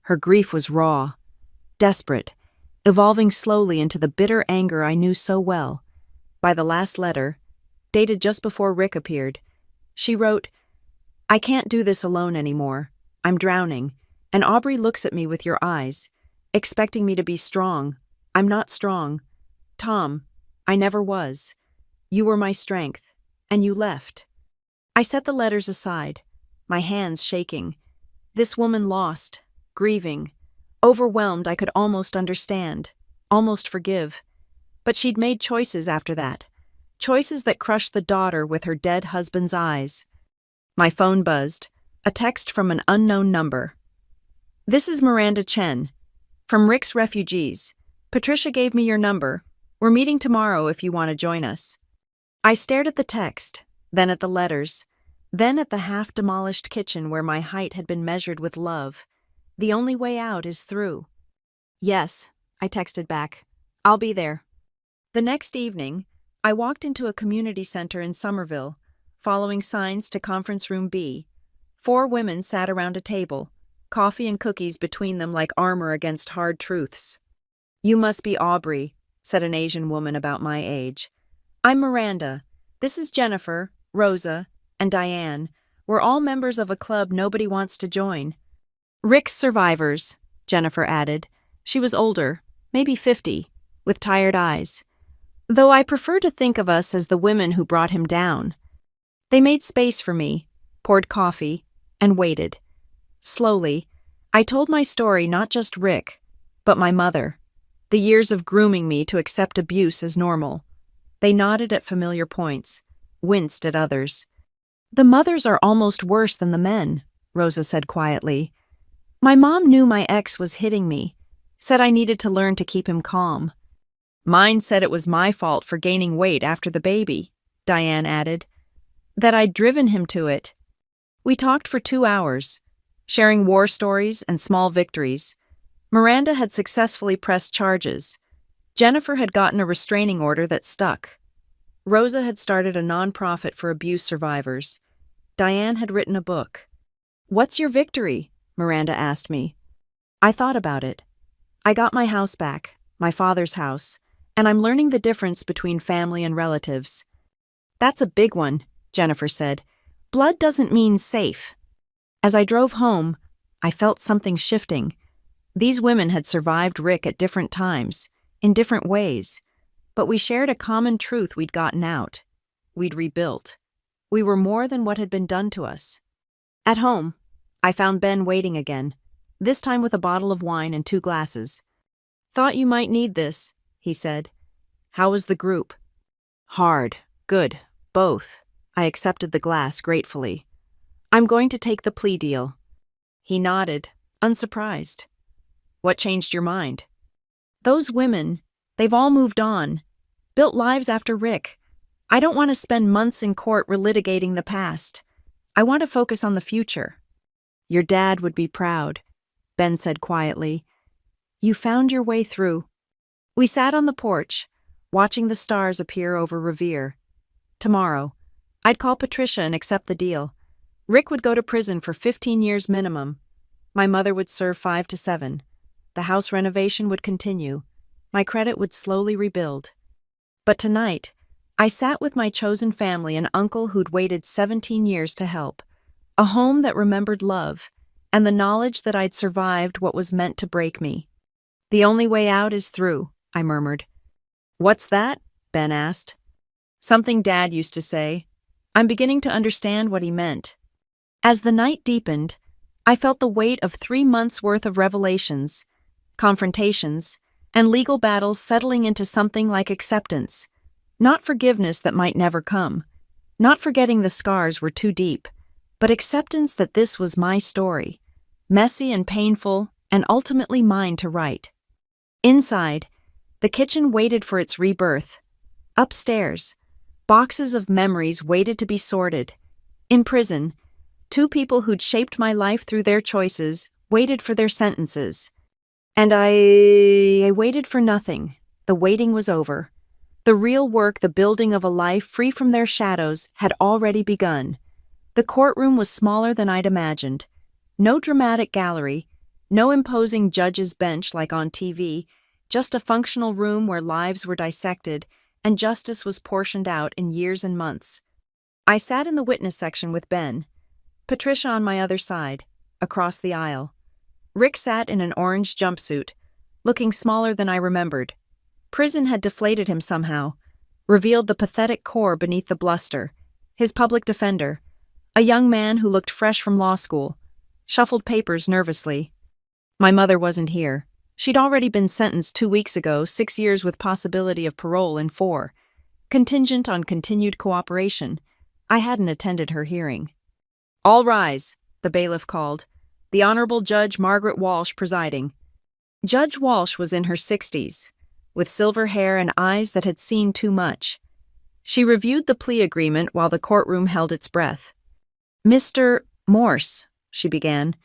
Her grief was raw, desperate, evolving slowly into the bitter anger I knew so well. By the last letter, dated just before Rick appeared, she wrote, I can't do this alone anymore. I'm drowning, and Aubrey looks at me with your eyes, expecting me to be strong. I'm not strong. Tom, I never was. You were my strength, and you left. I set the letters aside, my hands shaking. This woman lost, grieving, overwhelmed. I could almost understand, almost forgive. But she'd made choices after that, choices that crushed the daughter with her dead husband's eyes. My phone buzzed, a text from an unknown number. This is Miranda Chen, from Rick's Refugees. Patricia gave me your number. We're meeting tomorrow if you want to join us. I stared at the text, then at the letters, then at the half-demolished kitchen where my height had been measured with love. The only way out is through. Yes, I texted back. I'll be there. The next evening, I walked into a community center in Somerville, following signs to Conference Room B. 4 women sat around a table, coffee and cookies between them like armor against hard truths. "You must be Aubrey," said an Asian woman about my age. "I'm Miranda. This is Jennifer, Rosa, and Diane. We're all members of a club nobody wants to join." "Rick's survivors," Jennifer added. She was older, maybe 50, with tired eyes. Though I prefer to think of us as the women who brought him down. They made space for me, poured coffee, and waited. Slowly, I told my story, not just Rick, but my mother. The years of grooming me to accept abuse as normal. They nodded at familiar points, winced at others. "The mothers are almost worse than the men," Rosa said quietly. "My mom knew my ex was hitting me, said I needed to learn to keep him calm." "Mine said it was my fault for gaining weight after the baby," Diane added. "That I'd driven him to it." We talked for 2 hours, sharing war stories and small victories. Miranda had successfully pressed charges. Jennifer had gotten a restraining order that stuck. Rosa had started a nonprofit for abuse survivors. Diane had written a book. "What's your victory?" Miranda asked me. I thought about it. I got my house back, my father's house, and I'm learning the difference between family and relatives. "That's a big one," Jennifer said. "Blood doesn't mean safe." As I drove home, I felt something shifting. These women had survived Rick at different times, in different ways, but we shared a common truth: we'd gotten out. We'd rebuilt. We were more than what had been done to us. At home, I found Ben waiting again, this time with a bottle of wine and 2 glasses. "Thought you might need this," he said. "How was the group?" "Hard, good, both." I accepted the glass gratefully. "I'm going to take the plea deal." He nodded, unsurprised. "What changed your mind?" "Those women, they've all moved on, built lives after Rick. I don't want to spend months in court relitigating the past. I want to focus on the future." "Your dad would be proud," Ben said quietly. "You found your way through." We sat on the porch, watching the stars appear over Revere. Tomorrow, I'd call Patricia and accept the deal. Rick would go to prison for 15 years minimum. My mother would serve 5 to 7. The house renovation would continue. My credit would slowly rebuild. But tonight, I sat with my chosen family, an uncle who'd waited 17 years to help, a home that remembered love, and the knowledge that I'd survived what was meant to break me. "The only way out is through," I murmured. "What's that?" Ben asked. "Something Dad used to say. I'm beginning to understand what he meant." As the night deepened, I felt the weight of 3 months' worth of revelations, confrontations, and legal battles settling into something like acceptance. Not forgiveness that might never come, not forgetting the scars were too deep, but acceptance that this was my story, messy and painful, and ultimately mine to write. Inside, the kitchen waited for its rebirth. Upstairs, boxes of memories waited to be sorted. In prison, 2 people who'd shaped my life through their choices waited for their sentences. And I waited for nothing. The waiting was over. The real work, the building of a life free from their shadows, had already begun. The courtroom was smaller than I'd imagined. No dramatic gallery, no imposing judge's bench like on TV, just a functional room where lives were dissected and justice was portioned out in years and months. I sat in the witness section with Ben, Patricia on my other side, across the aisle. Rick sat in an orange jumpsuit, looking smaller than I remembered. Prison had deflated him somehow, revealed the pathetic core beneath the bluster. His public defender, a young man who looked fresh from law school, shuffled papers nervously. My mother wasn't here. She'd already been sentenced 2 weeks ago, 6 years with possibility of parole in 4, contingent on continued cooperation. I hadn't attended her hearing. "All rise," the bailiff called, the Honorable Judge Margaret Walsh presiding. Judge Walsh was in her 60s, with silver hair and eyes that had seen too much. She reviewed the plea agreement while the courtroom held its breath. "Mr. Morse," she began,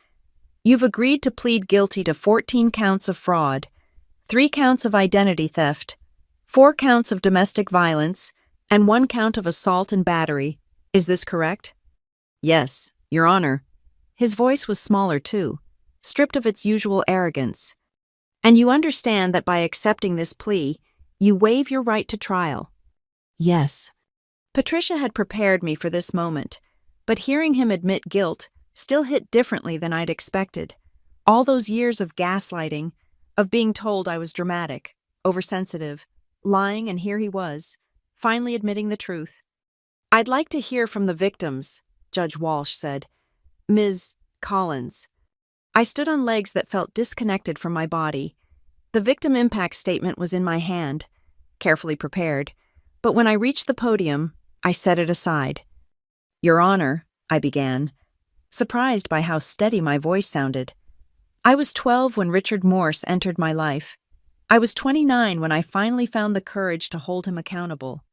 "you've agreed to plead guilty to 14 counts of fraud, 3 counts of identity theft, 4 counts of domestic violence, and 1 count of assault and battery. Is this correct?" "Yes, Your Honor." His voice was smaller, too, stripped of its usual arrogance. "And you understand that by accepting this plea, you waive your right to trial?" "Yes." Patricia had prepared me for this moment, but hearing him admit guilt still hit differently than I'd expected. All those years of gaslighting, of being told I was dramatic, oversensitive, lying, and here he was, finally admitting the truth. "I'd like to hear from the victims," Judge Walsh said. "Ms. Collins." I stood on legs that felt disconnected from my body. The victim impact statement was in my hand, carefully prepared, but when I reached the podium, I set it aside. "Your Honor," I began, surprised by how steady my voice sounded. "I was 12 when Richard Morse entered my life. I was 29 when I finally found the courage to hold him accountable.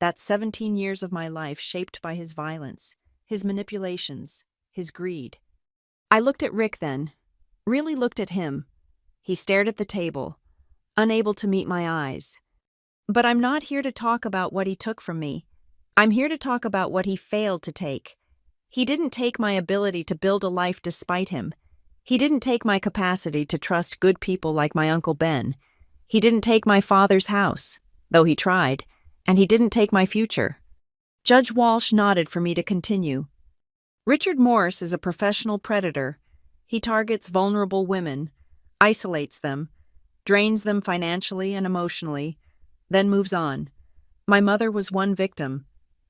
That's 17 years of my life shaped by his violence, his manipulations, his greed." I looked at Rick then, really looked at him. He stared at the table, unable to meet my eyes. But I'm not here to talk about what he took from me. I'm here to talk about what he failed to take. He didn't take my ability to build a life despite him. He didn't take my capacity to trust good people like my Uncle Ben. He didn't take my father's house, though he tried, and he didn't take my future. Judge Walsh nodded for me to continue. "Richard Morse is a professional predator. He targets vulnerable women, isolates them, drains them financially and emotionally, then moves on. My mother was one victim.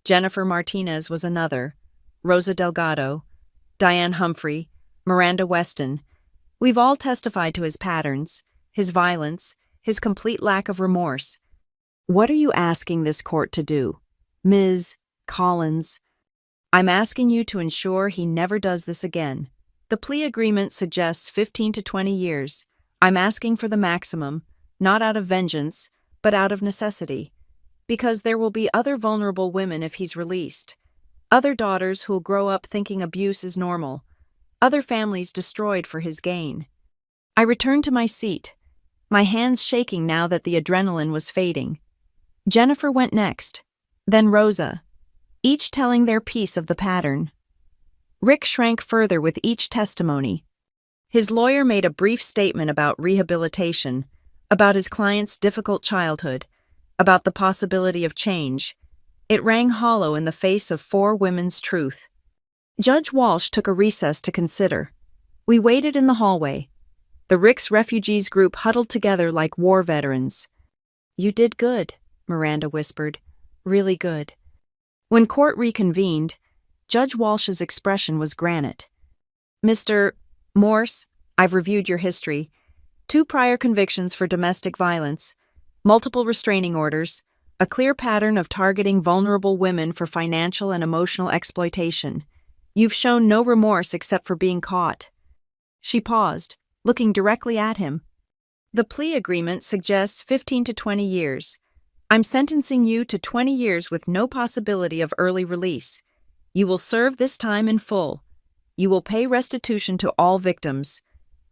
Jennifer Martinez was another. Rosa Delgado, Diane Humphrey, Miranda Weston. We've all testified to his patterns, his violence, his complete lack of remorse. What are you asking this court to do, Ms. Collins?" "I'm asking you to ensure he never does this again. The plea agreement suggests 15 to 20 years. I'm asking for the maximum, not out of vengeance, but out of necessity. Because there will be other vulnerable women if he's released. Other daughters who'll grow up thinking abuse is normal. Other families destroyed for his gain." I returned to my seat, my hands shaking now that the adrenaline was fading. Jennifer went next, then Rosa, each telling their piece of the pattern. Rick shrank further with each testimony. His lawyer made a brief statement about rehabilitation, about his client's difficult childhood, about the possibility of change. It rang hollow in the face of 4 women's truth. Judge Walsh took a recess to consider. We waited in the hallway. The Rick's refugees group huddled together like war veterans. "You did good," Miranda whispered. "Really good." When court reconvened, Judge Walsh's expression was granite. "Mr. Morse, I've reviewed your history. 2 prior convictions for domestic violence, multiple restraining orders, a clear pattern of targeting vulnerable women for financial and emotional exploitation. You've shown no remorse except for being caught." She paused, looking directly at him. "The plea agreement suggests 15 to 20 years. I'm sentencing you to 20 years with no possibility of early release. You will serve this time in full. You will pay restitution to all victims.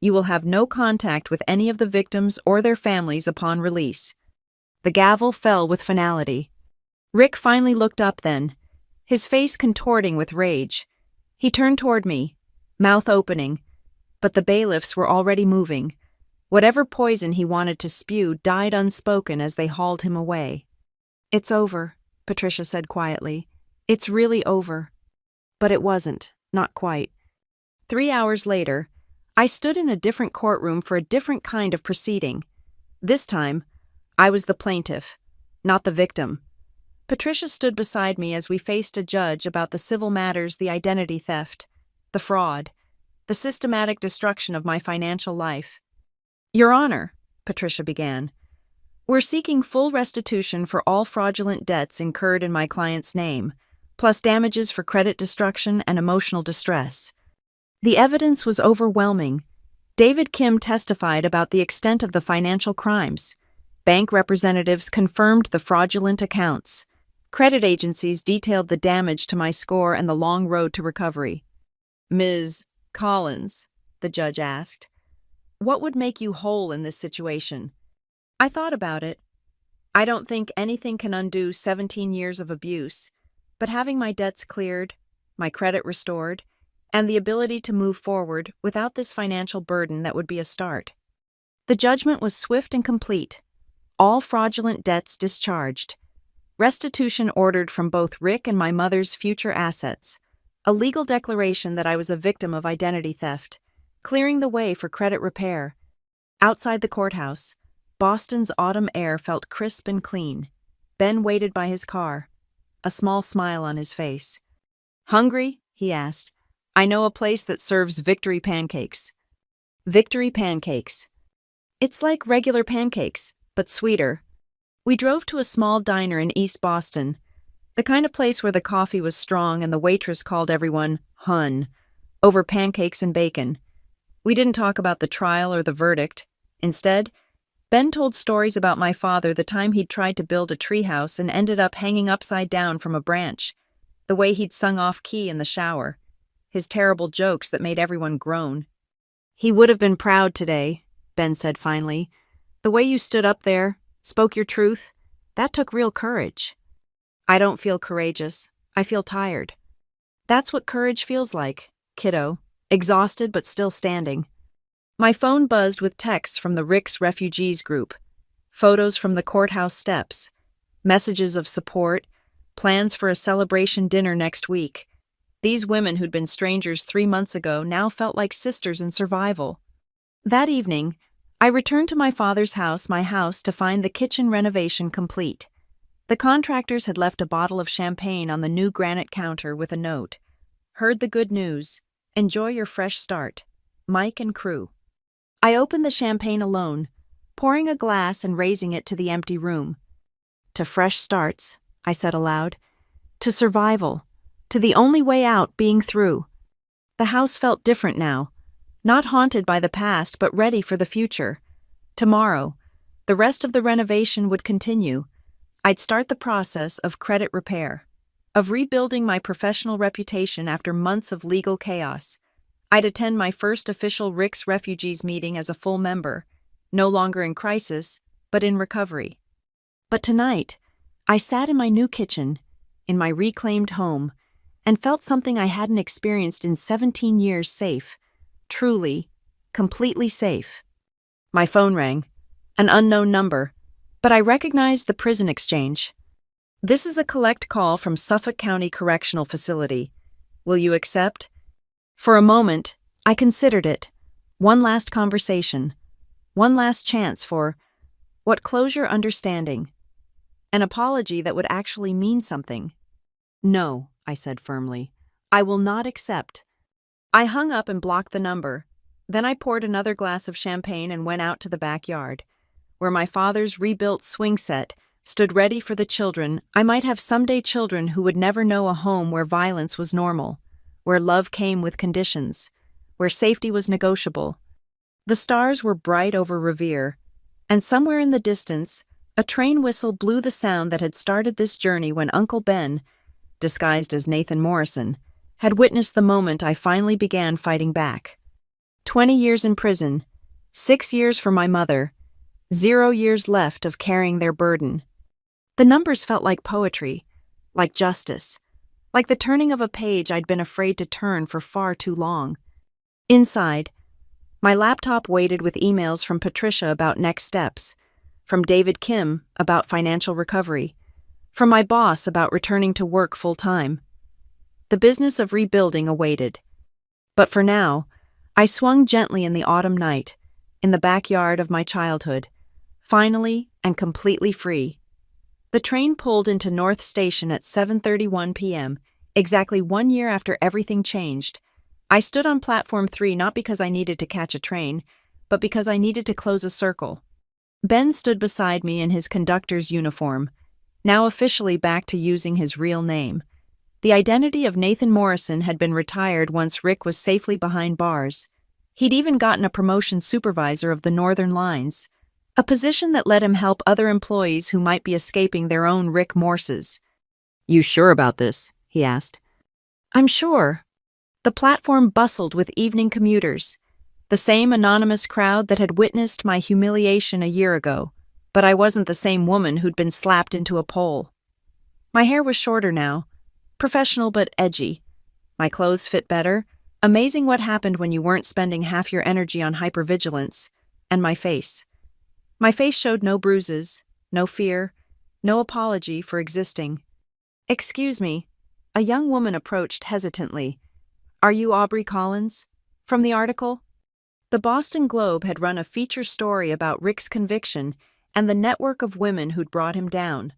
You will have no contact with any of the victims or their families upon release." The gavel fell with finality. Rick finally looked up then, his face contorting with rage. He turned toward me, mouth opening, but the bailiffs were already moving. Whatever poison he wanted to spew died unspoken as they hauled him away. "It's over," Patricia said quietly. "It's really over." But it wasn't, not quite. 3 hours later, I stood in a different courtroom for a different kind of proceeding. This time, I was the plaintiff, not the victim. Patricia stood beside me as we faced a judge about the civil matters, the identity theft, the fraud, the systematic destruction of my financial life. "Your Honor," Patricia began, "we're seeking full restitution for all fraudulent debts incurred in my client's name, plus damages for credit destruction and emotional distress." The evidence was overwhelming. David Kim testified about the extent of the financial crimes. Bank representatives confirmed the fraudulent accounts. Credit agencies detailed the damage to my score and the long road to recovery. "Ms. Collins," the judge asked, "what would make you whole in this situation?" I thought about it. I don't think anything can undo 17 years of abuse, but having my debts cleared, my credit restored, and the ability to move forward without this financial burden that would be a start. The judgment was swift and complete. All fraudulent debts discharged. Restitution ordered from both Rick and my mother's future assets. A legal declaration that I was a victim of identity theft, clearing the way for credit repair. Outside the courthouse, Boston's autumn air felt crisp and clean. Ben waited by his car, a small smile on his face. "Hungry?" he asked. "I know a place that serves victory pancakes." Victory pancakes. It's like regular pancakes, but sweeter. We drove to a small diner in East Boston, the kind of place where the coffee was strong and the waitress called everyone "hun" over pancakes and bacon. We didn't talk about the trial or the verdict. Instead, Ben told stories about my father, the time he'd tried to build a treehouse and ended up hanging upside down from a branch, the way he'd sung off-key in the shower, his terrible jokes that made everyone groan. "He would have been proud today," Ben said finally. "The way you stood up there, spoke your truth, that took real courage." "I don't feel courageous. I feel tired." "That's what courage feels like, kiddo, exhausted but still standing." My phone buzzed with texts from the Rick's Refugees group, photos from the courthouse steps, messages of support, plans for a celebration dinner next week. These women who'd been strangers 3 months ago now felt like sisters in survival. That evening, I returned to my father's house, to find the kitchen renovation complete. The contractors had left a bottle of champagne on the new granite counter with a note. "Heard the good news. Enjoy your fresh start. Mike and crew." I opened the champagne alone, pouring a glass and raising it to the empty room. "To fresh starts," I said aloud. "To survival. To the only way out being through." The house felt different now, not haunted by the past but ready for the future. Tomorrow, the rest of the renovation would continue. I'd start the process of credit repair, of rebuilding my professional reputation after months of legal chaos. I'd attend my first official Rick's Refugees meeting as a full member, no longer in crisis, but in recovery. But tonight, I sat in my new kitchen, in my reclaimed home, and felt something I hadn't experienced in 17 years safe, truly, completely safe. My phone rang, an unknown number, but I recognized the prison exchange. "This is a collect call from Suffolk County Correctional Facility. Will you accept?" For a moment, I considered it. One last conversation. One last chance for, what closure, understanding. An apology that would actually mean something. "No," I said firmly. "I will not accept." I hung up and blocked the number. Then I poured another glass of champagne and went out to the backyard, where my father's rebuilt swing set stood ready for the children. I might have someday children who would never know a home where violence was normal, where love came with conditions, where safety was negotiable. The stars were bright over Revere, and somewhere in the distance, a train whistle blew the sound that had started this journey when Uncle Ben, disguised as Nathan Morrison, had witnessed the moment I finally began fighting back. 20 years in prison, 6 years for my mother, 0 years left of carrying their burden. The numbers felt like poetry, like justice, like the turning of a page I'd been afraid to turn for far too long. Inside, my laptop waited with emails from Patricia about next steps, from David Kim about financial recovery, from my boss about returning to work full-time. The business of rebuilding awaited. But for now, I swung gently in the autumn night, in the backyard of my childhood, finally and completely free. The train pulled into North Station at 7:31 p.m., exactly 1 year after everything changed. I stood on platform 3 not because I needed to catch a train, but because I needed to close a circle. Ben stood beside me in his conductor's uniform, now officially back to using his real name. The identity of Nathan Morrison had been retired once Rick was safely behind bars. He'd even gotten a promotion supervisor of the Northern Lines, a position that let him help other employees who might be escaping their own Rick Morses. "You sure about this?" he asked. "I'm sure." The platform bustled with evening commuters, the same anonymous crowd that had witnessed my humiliation a year ago. But I wasn't the same woman who'd been slapped into a pole. My hair was shorter now, professional but edgy. My clothes fit better. Amazing what happened when you weren't spending half your energy on hypervigilance. And my face. My face showed no bruises, no fear, no apology for existing. "Excuse me." A young woman approached hesitantly. "Are you Aubrey Collins? From the article?" The Boston Globe had run a feature story about Rick's conviction and the network of women who'd brought him down.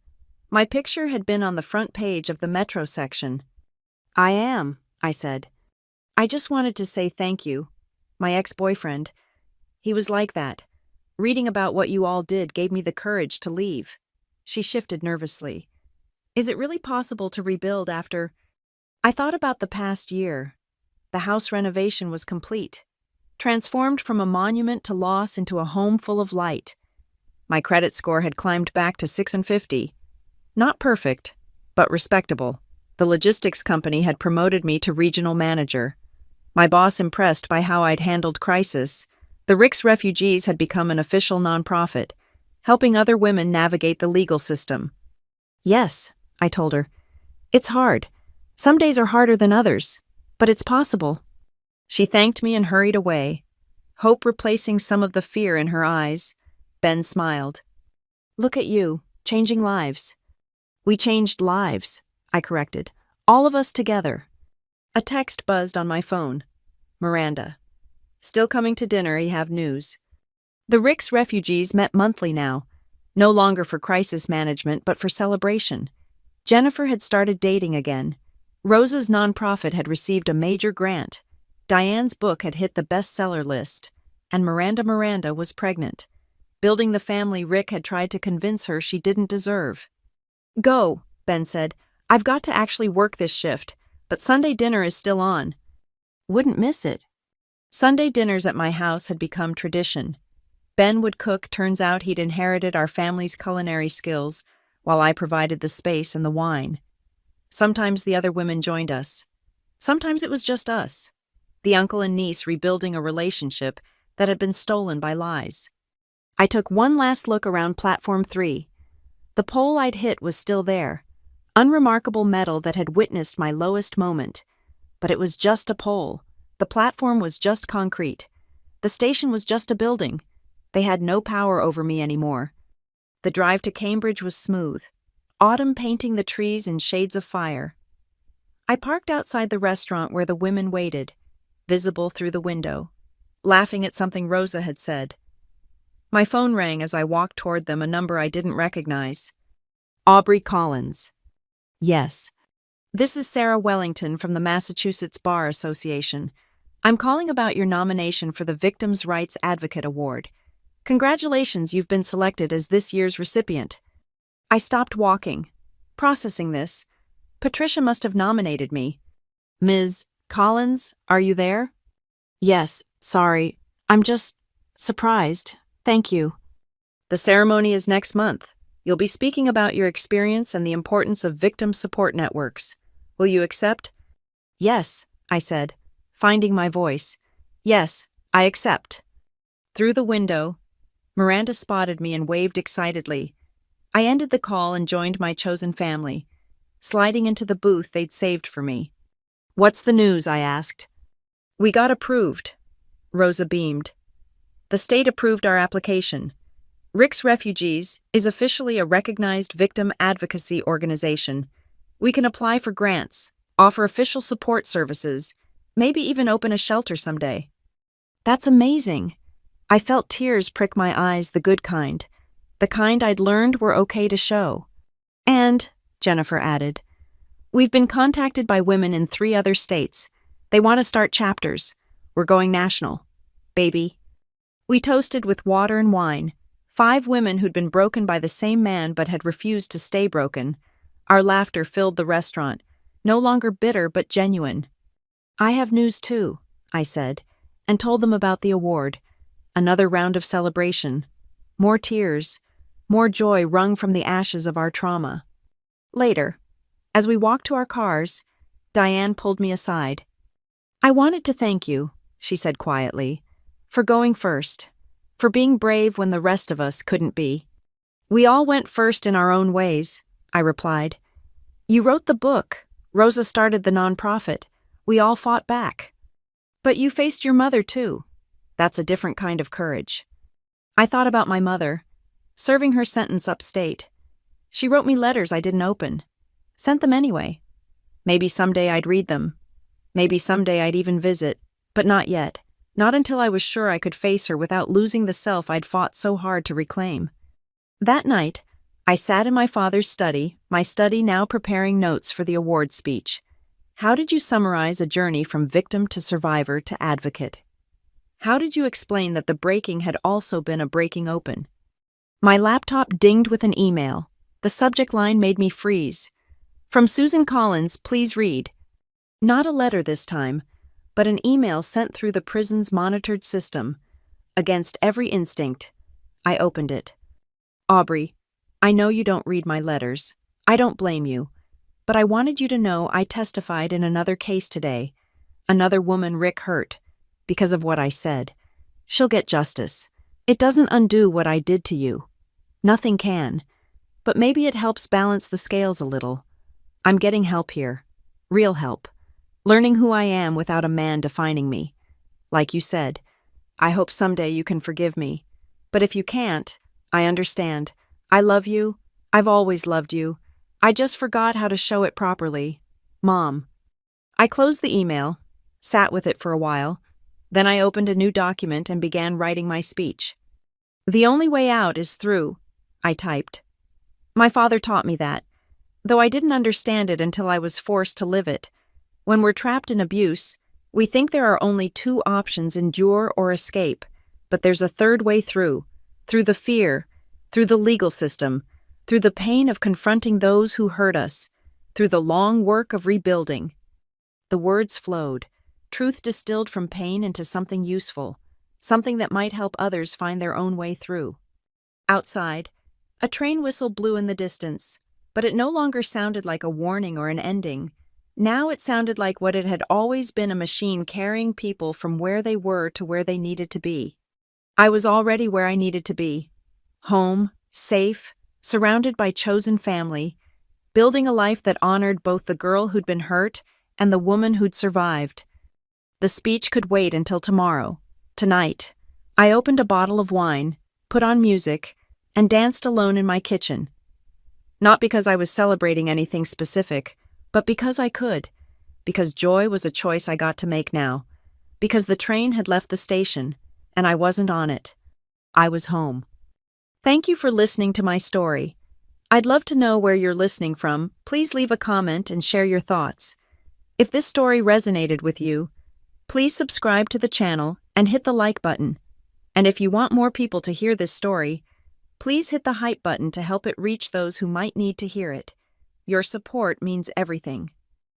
My picture had been on the front page of the Metro section. "I am," I said. "I just wanted to say thank you. My ex-boyfriend. He was like that. Reading about what you all did gave me the courage to leave." She shifted nervously. "Is it really possible to rebuild after—" I thought about the past year. The house renovation was complete, transformed from a monument to loss into a home full of light. My credit score had climbed back to 650. Not perfect, but respectable. The logistics company had promoted me to regional manager. My boss impressed by how I'd handled crisis. The Rick's Refugees had become an official nonprofit, helping other women navigate the legal system. "Yes," I told her. "It's hard. Some days are harder than others, but it's possible." She thanked me and hurried away, hope replacing some of the fear in her eyes. Ben smiled. "Look at you, changing lives." "We changed lives," I corrected. "All of us together." A text buzzed on my phone. Miranda. "Still coming to dinner, you have news." The Rick's Refugees met monthly now, no longer for crisis management but for celebration. Jennifer had started dating again. Rosa's nonprofit had received a major grant. Diane's book had hit the bestseller list. And Miranda was pregnant. Building the family Rick had tried to convince her she didn't deserve. "Go," Ben said. "I've got to actually work this shift, but Sunday dinner is still on." Wouldn't miss it. Sunday dinners at my house had become tradition. Ben would cook. Turns out he'd inherited our family's culinary skills, while I provided the space and the wine. Sometimes the other women joined us. Sometimes it was just us, the uncle and niece rebuilding a relationship that had been stolen by lies. I took one last look around Platform 3. The pole I'd hit was still there, unremarkable metal that had witnessed my lowest moment. But it was just a pole. The platform was just concrete. The station was just a building. They had no power over me anymore. The drive to Cambridge was smooth, autumn painting the trees in shades of fire. I parked outside the restaurant where the women waited, visible through the window, laughing at something Rosa had said. My phone rang as I walked toward them, a number I didn't recognize. "Aubrey Collins." "Yes." "This is Sarah Wellington from the Massachusetts Bar Association. I'm calling about your nomination for the Victims' Rights Advocate Award. Congratulations, you've been selected as this year's recipient." I stopped walking, processing this. Patricia must have nominated me. "Ms. Collins, are you there?" "Yes, sorry. I'm just surprised. Thank you." "The ceremony is next month. You'll be speaking about your experience and the importance of victim support networks. Will you accept?" "Yes," I said, finding my voice. "Yes, I accept." Through the window, Miranda spotted me and waved excitedly. I ended the call and joined my chosen family, sliding into the booth they'd saved for me. "What's the news?" I asked. "We got approved." Rosa beamed. "The state approved our application. Rick's Refugees is officially a recognized victim advocacy organization. We can apply for grants, offer official support services, maybe even open a shelter someday." "That's amazing." I felt tears prick my eyes, the good kind. The kind I'd learned were okay to show. "And," Jennifer added, "we've been contacted by women in 3 other states. They want to start chapters. We're going national. Baby." We toasted with water and wine. 5 women who'd been broken by the same man but had refused to stay broken. Our laughter filled the restaurant, no longer bitter but genuine. "I have news too," I said, and told them about the award. Another round of celebration. More tears, more joy wrung from the ashes of our trauma. Later, as we walked to our cars, Diane pulled me aside. "I wanted to thank you," she said quietly, "for going first, for being brave when the rest of us couldn't be." We all went first in our own ways, I replied. You wrote the book. Rosa started the nonprofit. We all fought back. But you faced your mother too. That's a different kind of courage. I thought about my mother, serving her sentence upstate. She wrote me letters I didn't open. Sent them anyway. Maybe someday I'd read them. Maybe someday I'd even visit. But not yet. Not until I was sure I could face her without losing the self I'd fought so hard to reclaim. That night, I sat in my father's study, my study now preparing notes for the award speech. How did you summarize a journey from victim to survivor to advocate? How did you explain that the breaking had also been a breaking open? My laptop dinged with an email. The subject line made me freeze. From Susan Collins, please read. Not a letter this time, but an email sent through the prison's monitored system. Against every instinct, I opened it. Aubrey, I know you don't read my letters. I don't blame you. But I wanted you to know I testified in another case today. Another woman Rick hurt. Because of what I said. She'll get justice. It doesn't undo what I did to you. Nothing can. But maybe it helps balance the scales a little. I'm getting help here. Real help. Learning who I am without a man defining me. Like you said, I hope someday you can forgive me. But if you can't, I understand. I love you. I've always loved you. I just forgot how to show it properly. Mom. I closed the email, sat with it for a while. Then I opened a new document and began writing my speech. The only way out is through, I typed. My father taught me that, though I didn't understand it until I was forced to live it. When we're trapped in abuse, we think there are only two options, endure or escape, but there's a third way through the fear, through the legal system, through the pain of confronting those who hurt us, through the long work of rebuilding. The words flowed, truth distilled from pain into something useful, something that might help others find their own way through. Outside, a train whistle blew in the distance, but it no longer sounded like a warning or an ending. Now it sounded like what it had always been, a machine carrying people from where they were to where they needed to be. I was already where I needed to be. Home, safe, surrounded by chosen family, building a life that honored both the girl who'd been hurt and the woman who'd survived. The speech could wait until tomorrow, tonight. I opened a bottle of wine, put on music, and danced alone in my kitchen. Not because I was celebrating anything specific, but because I could. Because joy was a choice I got to make now. Because the train had left the station, and I wasn't on it. I was home. Thank you for listening to my story. I'd love to know where you're listening from. Please leave a comment and share your thoughts. If this story resonated with you, please subscribe to the channel and hit the like button. And if you want more people to hear this story, please hit the hype button to help it reach those who might need to hear it. Your support means everything.